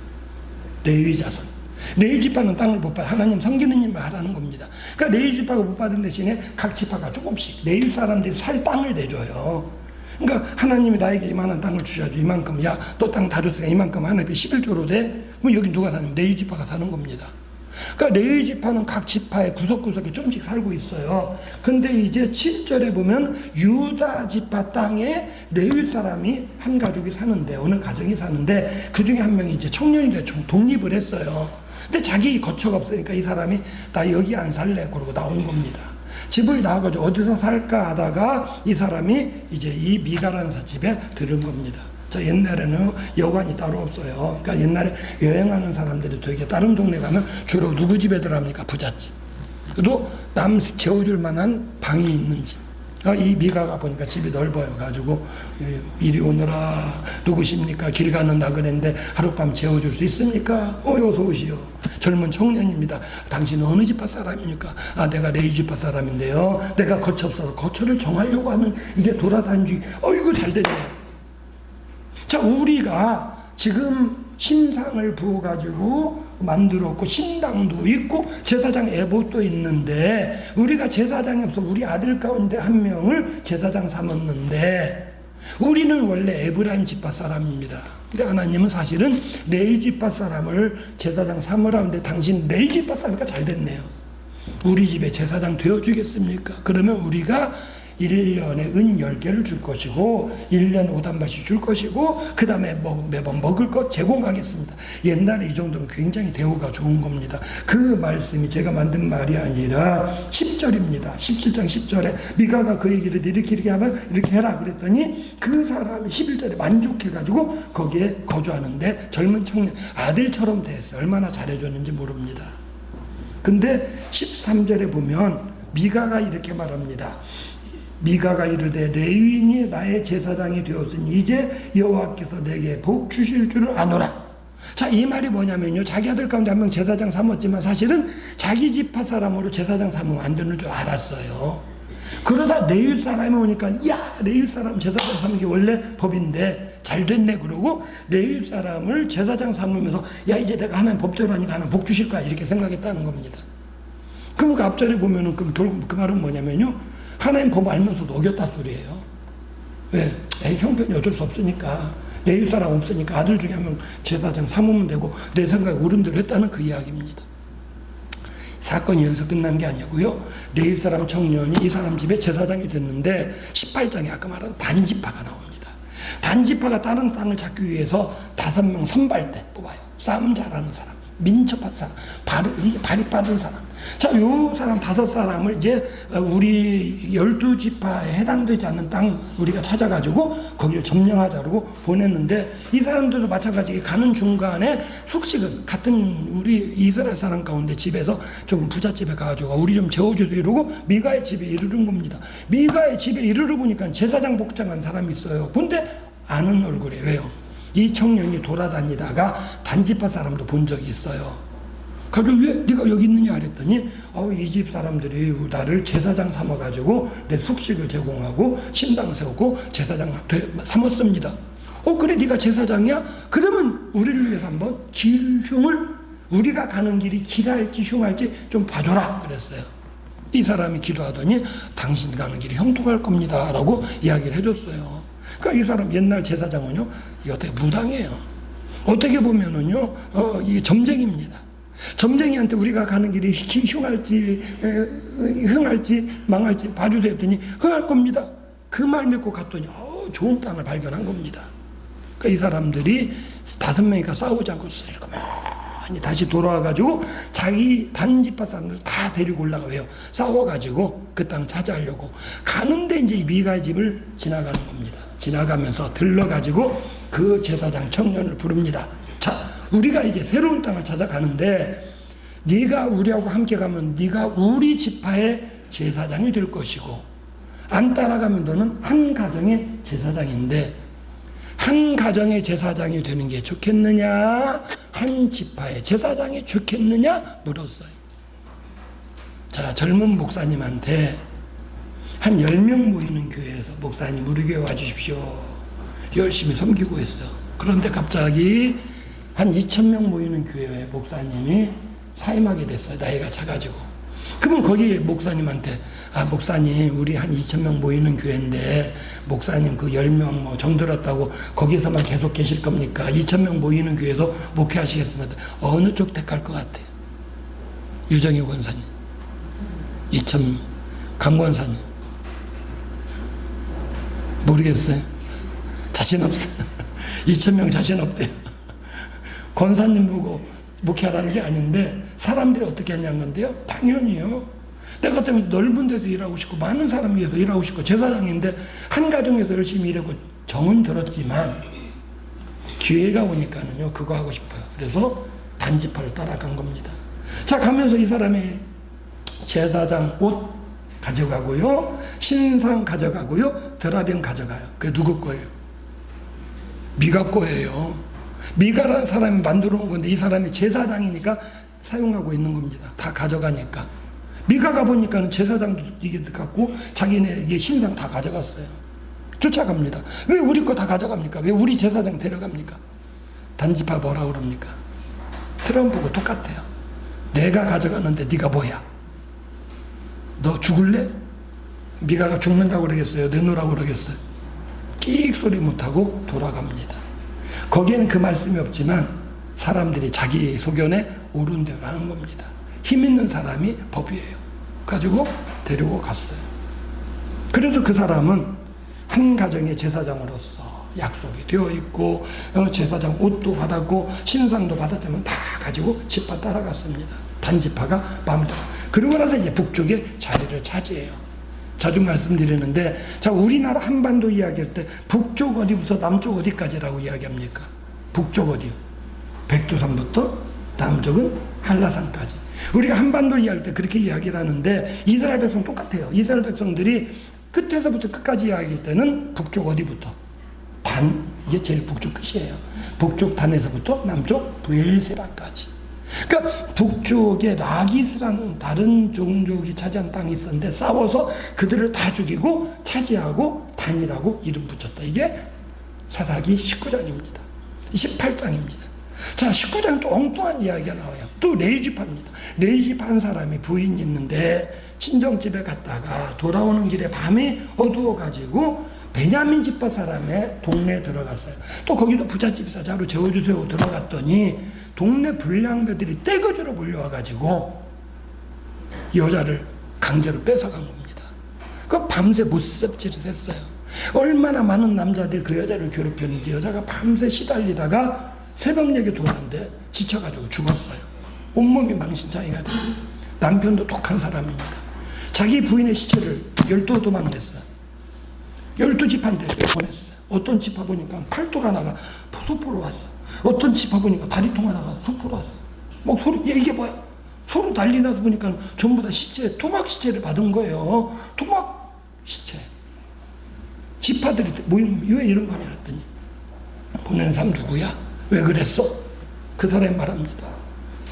레위 자손. 레위 지파는 땅을 못 받아. 하나님 섬기는 일만 하라는 겁니다. 그러니까 레위 지파가 못 받은 대신에 각 지파가 조금씩 레위 사람들이 살 땅을 내줘요. 그러니까 하나님이 나에게 이만한 땅을 주셔야죠. 이만큼. 야, 너 땅 다 줬으니까 이만큼 하나님이 11조로 돼? 그럼 여기 누가 사는? 레위 지파가 사는 겁니다. 그러니까 레위 지파는 각 지파의 구석구석에 조금씩 살고 있어요. 근데 이제 7절에 보면 유다 지파 땅에 레위 사람이 한 가족이 사는데, 어느 가정이 사는데 그 중에 한 명이 이제 청년이 돼 독립을 했어요. 근데 자기 거처가 없으니까 이 사람이 나 여기 안 살래 그러고 나온 겁니다. 집을 나와가지고 어디서 살까 하다가 이 사람이 이제 이 미가라는 집에 들은 겁니다. 자, 옛날에는 여관이 따로 없어요. 그러니까 옛날에 여행하는 사람들이 되게 다른 동네 가면 주로 누구 집에 들어갑니까? 부잣집. 또 남 재워줄 만한 방이 있는 집. 이 미가가 보니까 집이 넓어요. 가지고 이리 오너라, 누구십니까? 길 가는 나그네인데 하룻밤 재워줄 수 있습니까? 어서 오시오. 젊은 청년입니다. 당신은 어느 지파 사람입니까? 내가 레위 지파 사람인데요. 내가 거처 없어서 거처를 정하려고 하는 이게 돌아다니는 이거 잘 됐네요. 자, 우리가 지금 신상을 부어가지고 만들었고 신당도 있고 제사장 애복도 있는데 우리가 제사장이 없어 우리 아들 가운데 한 명을 제사장 삼았는데 우리는 원래 에브라임 지파 사람입니다. 근데 하나님은 사실은 레위 지파 사람을 제사장 삼으라 하는데 당신 레위 지파 사람이니까 잘 됐네요. 우리 집에 제사장 되어주겠습니까? 그러면 우리가 1년에 은 10개를 줄 것이고 1년 5단발씩 줄 것이고 그 다음에 매번 먹을 것 제공하겠습니다. 옛날에 이 정도면 굉장히 대우가 좋은 겁니다. 그 말씀이 제가 만든 말이 아니라 10절입니다. 17장 10절에 미가가 그 얘기를 이렇게 하면 이렇게 해라 그랬더니 그 사람이 11절에 만족해가지고 거기에 거주하는데 젊은 청년 아들처럼 됐어요. 얼마나 잘해줬는지 모릅니다. 근데 13절에 보면 미가가 이렇게 말합니다. 미가가 이르되 레위인이 나의 제사장이 되었으니 이제 여호와께서 내게 복 주실 줄을 아노라. 자, 이 말이 뭐냐면요, 자기 아들 가운데 한 명 제사장 삼았지만 사실은 자기 지파 사람으로 제사장 삼으면 안 되는 줄 알았어요. 그러다 레위 사람이 오니까 야, 레위 사람 제사장 삼는 게 원래 법인데 잘 됐네 그러고 레위 사람을 제사장 삼으면서 야, 이제 내가 하나님 법대로 하니까 하나님 복 주실 거야 이렇게 생각했다는 겁니다. 그럼 그 앞절에 보면은 결국 그 말은 뭐냐면요, 하나님 법 알면서도 어겼다 소리예요. 왜? 형편이 어쩔 수 없으니까, 레위 사람 없으니까 아들 중에 한 명 제사장 삼으면 되고 내 생각에 옳은 대로 했다는 그 이야기입니다. 사건이 여기서 끝난 게 아니고요. 레위 사람 청년이 이 사람 집에 제사장이 됐는데 18장에 아까 말한 단지파가 나옵니다. 단지파가 다른 땅을 찾기 위해서 5명 선발대 뽑아요. 싸움 잘하는 사람, 민첩한 사람, 발이 빠른 사람. 자, 요 사람 5사람을 이제 우리 12지파에 해당되지 않는 땅 우리가 찾아가지고 거기를 점령하자고 보냈는데 이 사람들도 마찬가지로 가는 중간에 숙식은 같은 우리 이스라엘 사람 가운데 집에서 좀 부잣집에 가가지고 우리 좀 재워주세요 이러고 미가의 집에 이르는 겁니다. 미가의 집에 이르러 보니까 제사장 복장한 사람이 있어요. 근데 아는 얼굴이에요. 왜요? 이 청년이 돌아다니다가 단지파 사람도 본 적이 있어요. 가지고 왜 네가 여기 있느냐 그랬더니 이 집 사람들이 나를 제사장 삼아가지고 내 숙식을 제공하고 신당 세우고 제사장 삼았습니다. 그래 네가 제사장이야? 그러면 우리를 위해서 한번 흉을 우리가 가는 길이 길할지 흉할지 좀 봐줘라 그랬어요. 이 사람이 기도하더니 당신 가는 길이 형통할 겁니다 라고 이야기를 해줬어요. 그러니까 이 사람 옛날 제사장은요 이게 어떻게 무당이에요. 어떻게 보면은요 이게 점쟁이입니다. 점쟁이한테 우리가 가는 길이 흉할지 망할지 봐주세요 했더니 흥할 겁니다. 그 말 믿고 갔더니 좋은 땅을 발견한 겁니다. 그러니까 이 사람들이 5명이니까 싸우지 않고 슬그머니 다시 돌아와가지고 자기 단지파 사람들 다 데리고 올라가요. 싸워가지고 그 땅 차지하려고 가는데 이제 이 미가의 집을 지나가는 겁니다. 지나가면서 들러가지고 그 제사장 청년을 부릅니다. 자, 우리가 이제 새로운 땅을 찾아가는데 네가 우리하고 함께 가면 네가 우리 지파의 제사장이 될 것이고 안 따라가면 너는 한 가정의 제사장인데 한 가정의 제사장이 되는 게 좋겠느냐 한 지파의 제사장이 좋겠느냐 물었어요. 자, 젊은 목사님한테 한 10명 모이는 교회에서 목사님 우리 교회 와주십시오. 열심히 섬기고 있어요. 그런데 갑자기 한 2,000명 모이는 교회에 목사님이 사임하게 됐어요. 나이가 차가지고. 그러면 거기 목사님한테 목사님 우리 한 2,000명 모이는 교회인데 목사님 그 10명 정들었다고 거기서만 계속 계실 겁니까? 2,000명 모이는 교회에서 목회하시겠습니다. 어느 쪽 택할 것 같아요? 유정희 권사님 2,000명 강권사님 모르겠어요. 자신 없어요. 2,000명 자신 없대요. 권사님 보고 목회하라는 게 아닌데 사람들이 어떻게 하냐는 건데요. 당연히요. 내가 때문에 넓은 데서 일하고 싶고 많은 사람 위해서 일하고 싶고 제사장인데 한 가정에서 열심히 일하고 정은 들었지만 기회가 오니까는요 그거 하고 싶어요. 그래서 단지파를 따라간 겁니다. 자, 가면서 이 사람이 제사장 옷 가져가고요, 신상 가져가고요, 드라병 가져가요. 그게 누구 거예요? 미가 거예요. 미가라는 사람이 만들어 온 건데 이 사람이 제사장이니까 사용하고 있는 겁니다. 다 가져가니까. 미가가 보니까는 제사장도 이게 갖고 자기네 이게 신상 다 가져갔어요. 쫓아갑니다. 왜 우리 거 다 가져갑니까? 왜 우리 제사장 데려갑니까? 단지파 뭐라 그럽니까? 트럼프하고 똑같아요. 내가 가져갔는데 네가 뭐야? 너 죽을래? 미가가 죽는다고 그러겠어요? 내놓으라고 그러겠어요? 끽 소리 못하고 돌아갑니다. 거기에는 그 말씀이 없지만 사람들이 자기 소견에 옳은 대로 하는 겁니다. 힘 있는 사람이 법이에요. 가지고 데리고 갔어요. 그래서 그 사람은 한 가정의 제사장으로서 약속이 되어 있고 제사장 옷도 받았고 신상도 받았지만 다 가지고 지파 따라갔습니다. 단지파가 마음대로. 그러고 나서 이제 북쪽에 자리를 차지해요. 자주 말씀드리는데 자, 우리나라 한반도 이야기할 때 북쪽 어디부터 남쪽 어디까지라고 이야기합니까? 북쪽 어디요? 백두산부터 남쪽은 한라산까지. 우리가 한반도 이야기할 때 그렇게 이야기를 하는데 이스라엘 백성 똑같아요. 이스라엘 백성들이 끝에서부터 끝까지 이야기할 때는 북쪽 어디부터? 단, 이게 제일 북쪽 끝이에요. 북쪽 단에서부터 남쪽 브엘세바까지. 그러니까 북쪽에 라기스라는 다른 종족이 차지한 땅이 있었는데 싸워서 그들을 다 죽이고 차지하고 단이라고 이름 붙였다. 이게 사사기 19장입니다. 18장입니다. 자, 19장 또 엉뚱한 이야기가 나와요. 또 레위지파입니다. 레위지파 한 사람이 부인이 있는데 친정집에 갔다가 돌아오는 길에 밤이 어두워가지고 베냐민 지파 사람의 동네에 들어갔어요. 또 거기도 부잣집이서 자로 재워주세요 들어갔더니 동네 불량배들이 떼거지로 몰려와가지고 여자를 강제로 뺏어간 겁니다. 그 밤새 못습질을 했어요. 얼마나 많은 남자들이 그 여자를 괴롭혔는지 여자가 밤새 시달리다가 새벽녘에 돌아왔는데 지쳐가지고 죽었어요. 온몸이 망신창이가 돼요. 남편도 독한 사람입니다. 자기 부인의 시체를 12도망 냈어요. 12집한테 보냈어요. 어떤 집화 보니까 팔뚝 하나가 소포로 왔어. 어떤 집화 보니까 다리통 하나가 소포로 왔어. 막 소리, 이게 뭐야? 서로 난리 나서 보니까 전부 다 시체, 토막 시체를 받은 거예요. 토막 시체. 집화들이 모임, 왜 이런 거냐 그랬더니 보내는 사람 누구야? 왜 그랬어? 그 사람이 말합니다.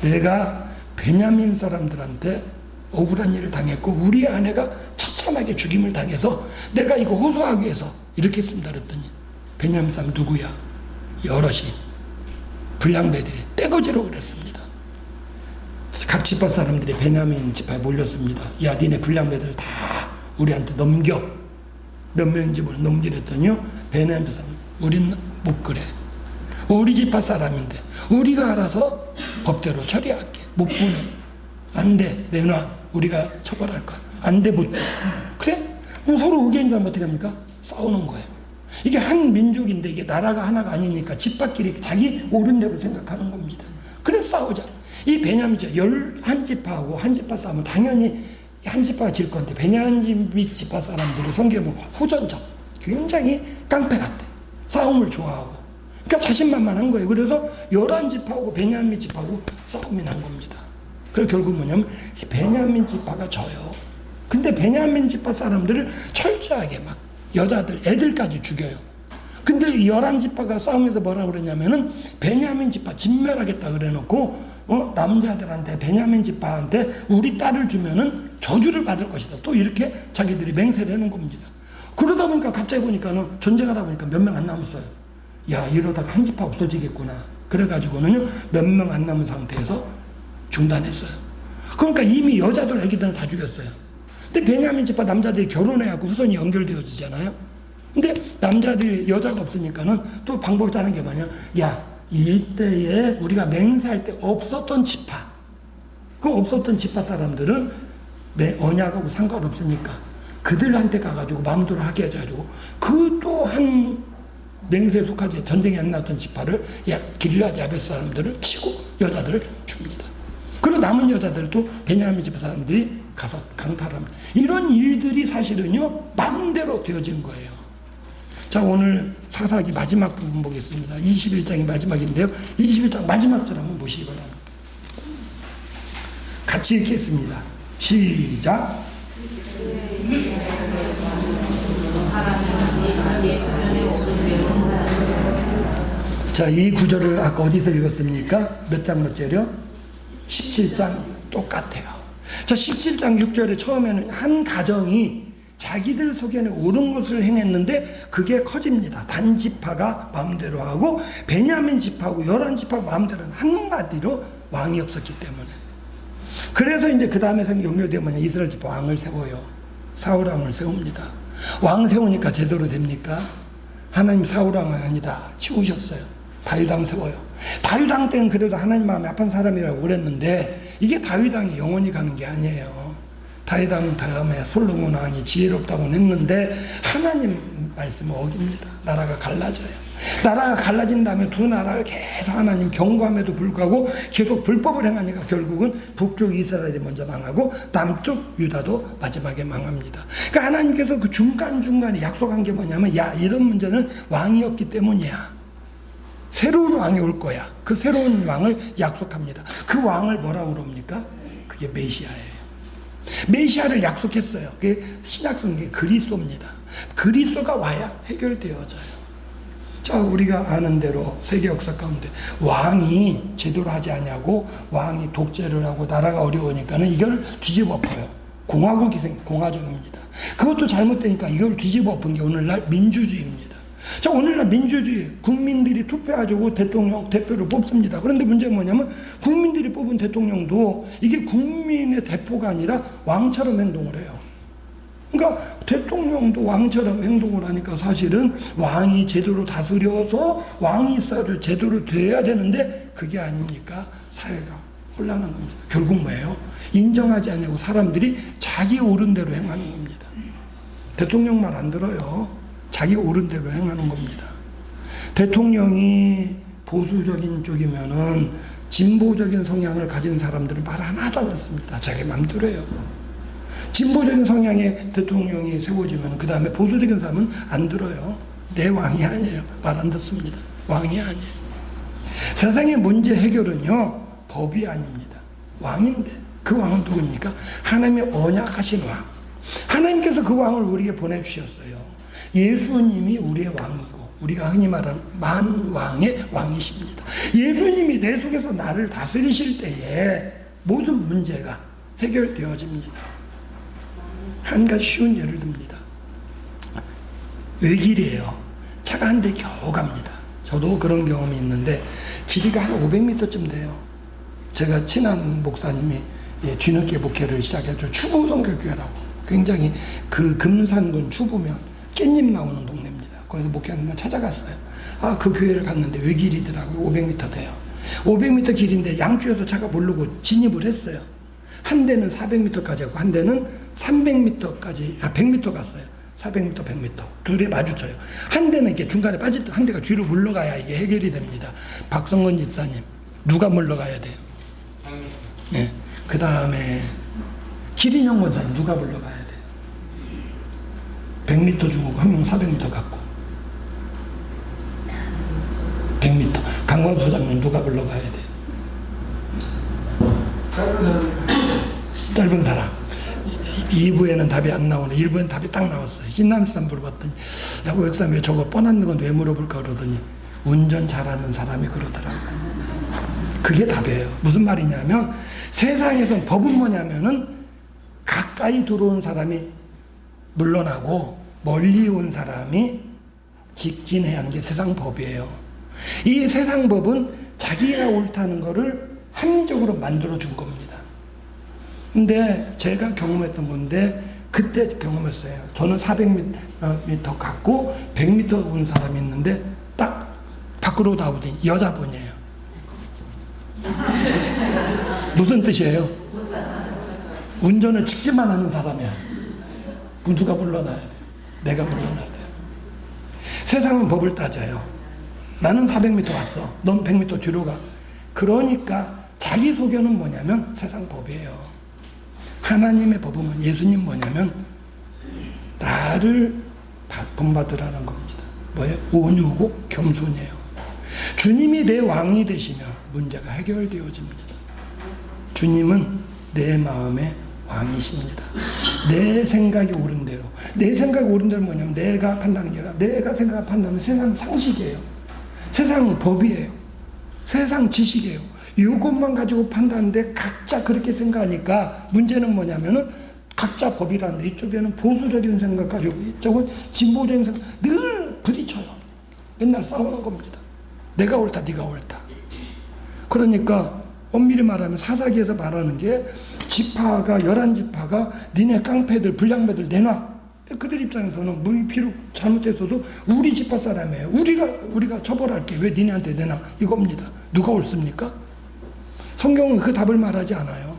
내가 베냐민 사람들한테 억울한 일을 당했고 우리 아내가 처참하게 죽임을 당해서 내가 이거 호소하기 위해서 이렇게 했습니다. 그랬더니 베냐민 사람 누구야? 여럿이 불량배들이 떼거지로 그랬습니다. 각 지파 사람들이 베냐민 지파에 몰렸습니다. 야, 니네 불량배들 다 우리한테 넘겨. 몇 명인지 몰라 넘기랬더니요, 베냐민 사람 우린 못 그래. 우리 지파 사람인데 우리가 알아서 법대로 처리할게. 못 보내. 안 돼. 내놔. 우리가 처벌할 거야. 안 돼. 못 줘. 그래? 그럼 서로 의견이라면 어떻게 합니까? 싸우는 거예요. 이게 한 민족인데 이게 나라가 하나가 아니니까 집밥끼리 자기 옳은 대로 생각하는 겁니다. 그래 싸우자. 이 베냐민 지파 11지파하고 한 지파 싸우면 당연히 한 지파가 질 건데 베냐민 지파 사람들이 성경에 보면 호전적, 굉장히 깡패 같아. 싸움을 좋아하고. 그러니까 자신만만한 거예요. 그래서 11지파하고 베냐민 지파하고 싸움이 난 겁니다. 그래서 결국 뭐냐면 베냐민 지파가 져요. 근데 베냐민 지파 사람들을 철저하게 막 여자들, 애들까지 죽여요. 근데 11지파가 싸움에서 뭐라고 그랬냐면은 베냐민 지파 진멸하겠다 그래놓고 남자들한테 베냐민 지파한테 우리 딸을 주면은 저주를 받을 것이다. 또 이렇게 자기들이 맹세를 해놓은 겁니다. 그러다 보니까 갑자기 보니까는 전쟁하다 보니까 몇 명 안 남았어요. 야, 이러다가 한 지파 없어지겠구나. 그래가지고는요, 몇 명 안 남은 상태에서 중단했어요. 그러니까 이미 여자들, 애기들은 다 죽였어요. 근데 베냐민 지파 남자들이 결혼해갖고 후손이 연결되어지잖아요. 근데 남자들이 여자가 없으니까는 또 방법을 짜는 게 뭐냐? 야, 이때에 우리가 맹세할 때 없었던 지파, 그 없었던 지파 사람들은 내 언약하고 상관없으니까 그들한테 가가지고 마음대로 하게 하자고 그 또 한 맹세에 속하지 전쟁에 안 나왔던 지파를 야 길르앗 야벳 사람들을 치고 여자들을 줍니다. 그리고 남은 여자들도 베냐민 지파 사람들이 가서 강탈합니다. 이런 일들이 사실은요 마음대로 되어진 거예요. 자, 오늘 사사기 마지막 부분 보겠습니다. 21장이 마지막인데요. 21장 마지막 절 한번 보시기 바랍니다. 같이 읽겠습니다. 시작. 자, 이 구절을 아까 어디서 읽었습니까? 몇 장 몇 절이요? 17장 똑같아요. 자, 17장 6절에 처음에는 한 가정이 자기들 속에는 옳은 것을 행했는데 그게 커집니다. 단 지파가 마음대로 하고 베냐민 지파하고 11지파가 마음대로 하는 한마디로 왕이 없었기 때문에. 그래서 이제 그 다음에 연결되면 뭐냐, 이스라엘 지파 왕을 세워요. 사울 왕을 세웁니다. 왕 세우니까 제대로 됩니까? 하나님 사울 왕은 아니다. 치우셨어요. 다윗 왕 세워요. 다윗 왕 때는 그래도 하나님 마음에 합한 사람이라고 그랬는데 이게 다윗 왕이 영원히 가는 게 아니에요. 다윗 왕 다음에 솔로몬 왕이 지혜롭다고는 했는데 하나님 말씀을 어깁니다. 나라가 갈라져요. 나라가 갈라진 다음에 두 나라를 계속 하나님 경고함에도 불구하고 계속 불법을 행하니까 결국은 북쪽 이스라엘이 먼저 망하고 남쪽 유다도 마지막에 망합니다. 그러니까 하나님께서 그 중간중간에 약속한 게 뭐냐면 야, 이런 문제는 왕이 없기 때문이야. 새로운 왕이 올 거야. 그 새로운 왕을 약속합니다. 그 왕을 뭐라고 그럽니까? 그게 메시아예요. 메시아를 약속했어요. 그게 신약성경의 그리스도입니다. 그리스도가 와야 해결되어져요. 자, 우리가 아는 대로 세계 역사 가운데 왕이 제대로 하지 않냐고 왕이 독재를 하고 나라가 어려우니까는 이걸 뒤집어 엎어요. 공화국이 공화정입니다. 그것도 잘못되니까 이걸 뒤집어 엎은 게 오늘날 민주주의입니다. 자, 오늘날 민주주의, 국민들이 투표해가지고 대통령, 대표를 뽑습니다. 그런데 문제는 뭐냐면 국민들이 뽑은 대통령도 이게 국민의 대표가 아니라 왕처럼 행동을 해요. 그러니까 대통령도 왕처럼 행동을 하니까 사실은 왕이 제대로 다스려서 왕이 제대로 돼야 되는데 그게 아니니까 사회가 혼란한 겁니다. 결국 뭐예요? 인정하지 않냐고 사람들이 자기 옳은 대로 행하는 겁니다. 대통령 말 안 들어요. 자기 옳은 대로 행하는 겁니다. 대통령이 보수적인 쪽이면은 진보적인 성향을 가진 사람들은 말 하나도 안 듣습니다. 자기 맘대로 해요. 진보적인 성향의 대통령이 세워지면 그 다음에 보수적인 사람은 안 들어요. 내 왕이 아니에요. 말 안 듣습니다. 왕이 아니에요. 세상의 문제 해결은요 법이 아닙니다. 왕인데 그 왕은 누굽니까? 하나님의 언약하신 왕. 하나님께서 그 왕을 우리에게 보내주셨어요. 예수님이 우리의 왕이고 우리가 흔히 말하는 만왕의 왕이십니다. 예수님이 내 속에서 나를 다스리실 때에 모든 문제가 해결되어집니다. 한 가지 쉬운 예를 듭니다. 외길이에요. 차가 한 대 겨우 갑니다. 저도 그런 경험이 있는데 길이가 한 500m쯤 돼요. 제가 친한 목사님이 뒤늦게 목회를 시작해서 추부 성결교회라고, 굉장히 그 금산군 추부면 깻잎 나오는 동네입니다. 거기서 목회하는 걸 찾아갔어요. 그 교회를 갔는데 외길이더라고요. 500m 돼요. 500m 길인데 양쪽에서 차가 모르고 진입을 했어요. 한 대는 400m까지 하고 한 대는 300m까지 100m 갔어요. 400m, 100m 둘이 마주쳐요. 한 대는 이렇게 중간에 빠질 때 한 대가 뒤로 물러가야 이게 해결이 됩니다. 박성건 집사님, 누가 물러가야 돼요? 네. 그 다음에 기린형 권사님 누가 물러가야 돼요? 100m 주고 한 명 400m 갔고 100m. 강광수 소장님 누가 물러가야 돼요? 짧은 사람. 2부에는 답이 안 나오네. 1부에는 답이 딱 나왔어요. 신남산 물어봤더니, 야, 오역사님 왜 저거 뻔한 건 왜 물어볼까 그러더니, 운전 잘하는 사람이 그러더라고요. 그게 답이에요. 무슨 말이냐면, 세상에선 법은 뭐냐면은, 가까이 들어온 사람이 물러나고, 멀리 온 사람이 직진해야 하는 게 세상 법이에요. 이 세상 법은 자기가 옳다는 거를 합리적으로 만들어준 겁니다. 근데 제가 경험했던 건데 그때 경험했어요. 저는 400m 갔고 100m 온 사람이 있는데 딱 밖으로 나오더니 여자분이에요. 무슨 뜻이에요? 운전을 직진만 하는 사람이야. 그럼 누가 물러나야 돼요? 내가 물러나야 돼요. 세상은 법을 따져요. 나는 400m 왔어. 넌 100m 뒤로 가. 그러니까 자기소견은 뭐냐면 세상 법이에요. 하나님의 법은 예수님 뭐냐면 나를 본받으라는 겁니다. 뭐예요? 온유고 겸손이에요. 주님이 내 왕이 되시면 문제가 해결되어집니다. 주님은 내 마음의 왕이십니다. 내 생각이 옳은 대로. 내 생각이 옳은 대로 뭐냐면 내가 판단하는 게 아니라 내가 생각하는 판단은 세상 상식이에요. 세상 법이에요. 세상 지식이에요. 이것만 가지고 판단하는데 각자 그렇게 생각하니까 문제는 뭐냐면은 각자 법이라는데 이쪽에는 보수적인 생각 가지고 이쪽은 진보적인 생각 늘 부딪혀요. 맨날 싸우는 겁니다. 내가 옳다, 네가 옳다. 그러니까 엄밀히 말하면 사사기에서 말하는 게 지파가 11지파가 니네 깡패들 불량배들 내놔. 그들 입장에서는 뭐 비록 잘못했어도 우리 지파 사람이에요. 우리가 처벌할게. 왜 니네한테 내놔? 이겁니다. 누가 옳습니까? 성경은 그 답을 말하지 않아요.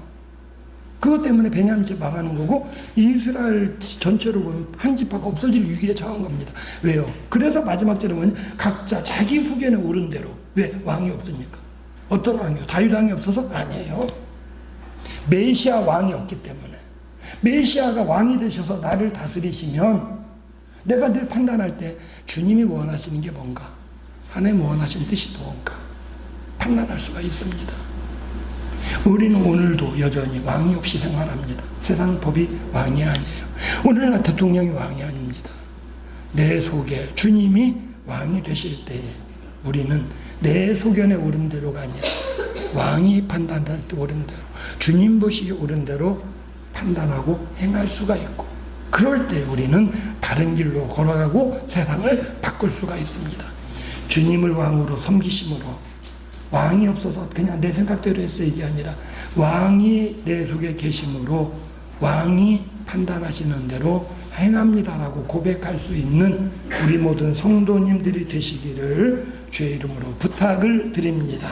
그것 때문에 베냐민 지파 망하는 거고 이스라엘 전체로 보면 한 지파가 없어질 위기에 처한 겁니다. 왜요? 그래서 마지막 절에 뭐냐? 각자 자기 소견에 옳은 대로. 왜? 왕이 없으니까. 어떤 왕이요? 다윗 왕이 없어서? 아니에요. 메시아 왕이 없기 때문에. 메시아가 왕이 되셔서 나를 다스리시면 내가 늘 판단할 때 주님이 원하시는 게 뭔가, 하나님 원하시는 뜻이 뭔가 판단할 수가 있습니다. 우리는 오늘도 여전히 왕이 없이 생활합니다. 세상 법이 왕이 아니에요. 오늘날 대통령이 왕이 아닙니다. 내 속에 주님이 왕이 되실 때에 우리는 내 소견에 옳은 대로가 아니라 왕이 판단할 때 옳은 대로, 주님 보시기에 옳은 대로 판단하고 행할 수가 있고, 그럴 때 우리는 바른 길로 걸어가고 세상을 바꿀 수가 있습니다. 주님을 왕으로 섬기심으로, 왕이 없어서 그냥 내 생각대로 했어 이게 아니라 왕이 내 속에 계심으로 왕이 판단하시는 대로 행합니다라고 고백할 수 있는 우리 모든 성도님들이 되시기를 주의 이름으로 부탁을 드립니다.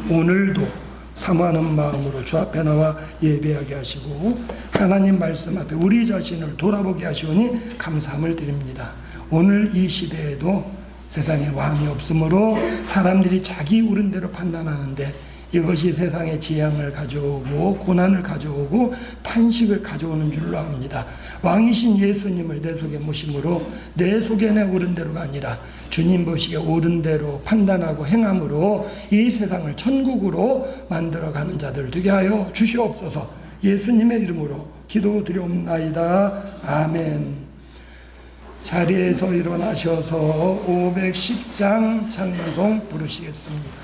오늘도 사모하는 마음으로 주 앞에 나와 예배하게 하시고 하나님 말씀 앞에 우리 자신을 돌아보게 하시오니 감사함을 드립니다. 오늘 이 시대에도 세상에 왕이 없으므로 사람들이 자기 옳은 대로 판단하는데 이것이 세상에 재앙을 가져오고 고난을 가져오고 탄식을 가져오는 줄로 압니다. 왕이신 예수님을 내 속에 모심으로 내 소견에 옳은 대로가 아니라 주님 보시기에 옳은 대로 판단하고 행함으로 이 세상을 천국으로 만들어가는 자들 되게 하여 주시옵소서. 예수님의 이름으로 기도드리옵나이다. 아멘. 자리에서 일어나셔서 510장 찬송 부르시겠습니다.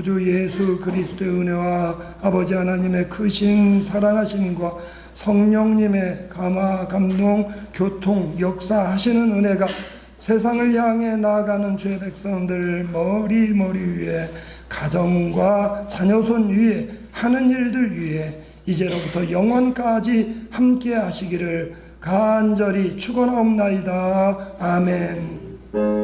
구주 예수 그리스도의 은혜와 아버지 하나님의 크신 사랑하심과 성령님의 감화, 감동, 교통, 역사하시는 은혜가 세상을 향해 나아가는 주의 백성들 머리 위에, 가정과 자녀손 위에, 하는 일들 위에 이제로부터 영원까지 함께 하시기를 간절히 축원하옵나이다. 아멘.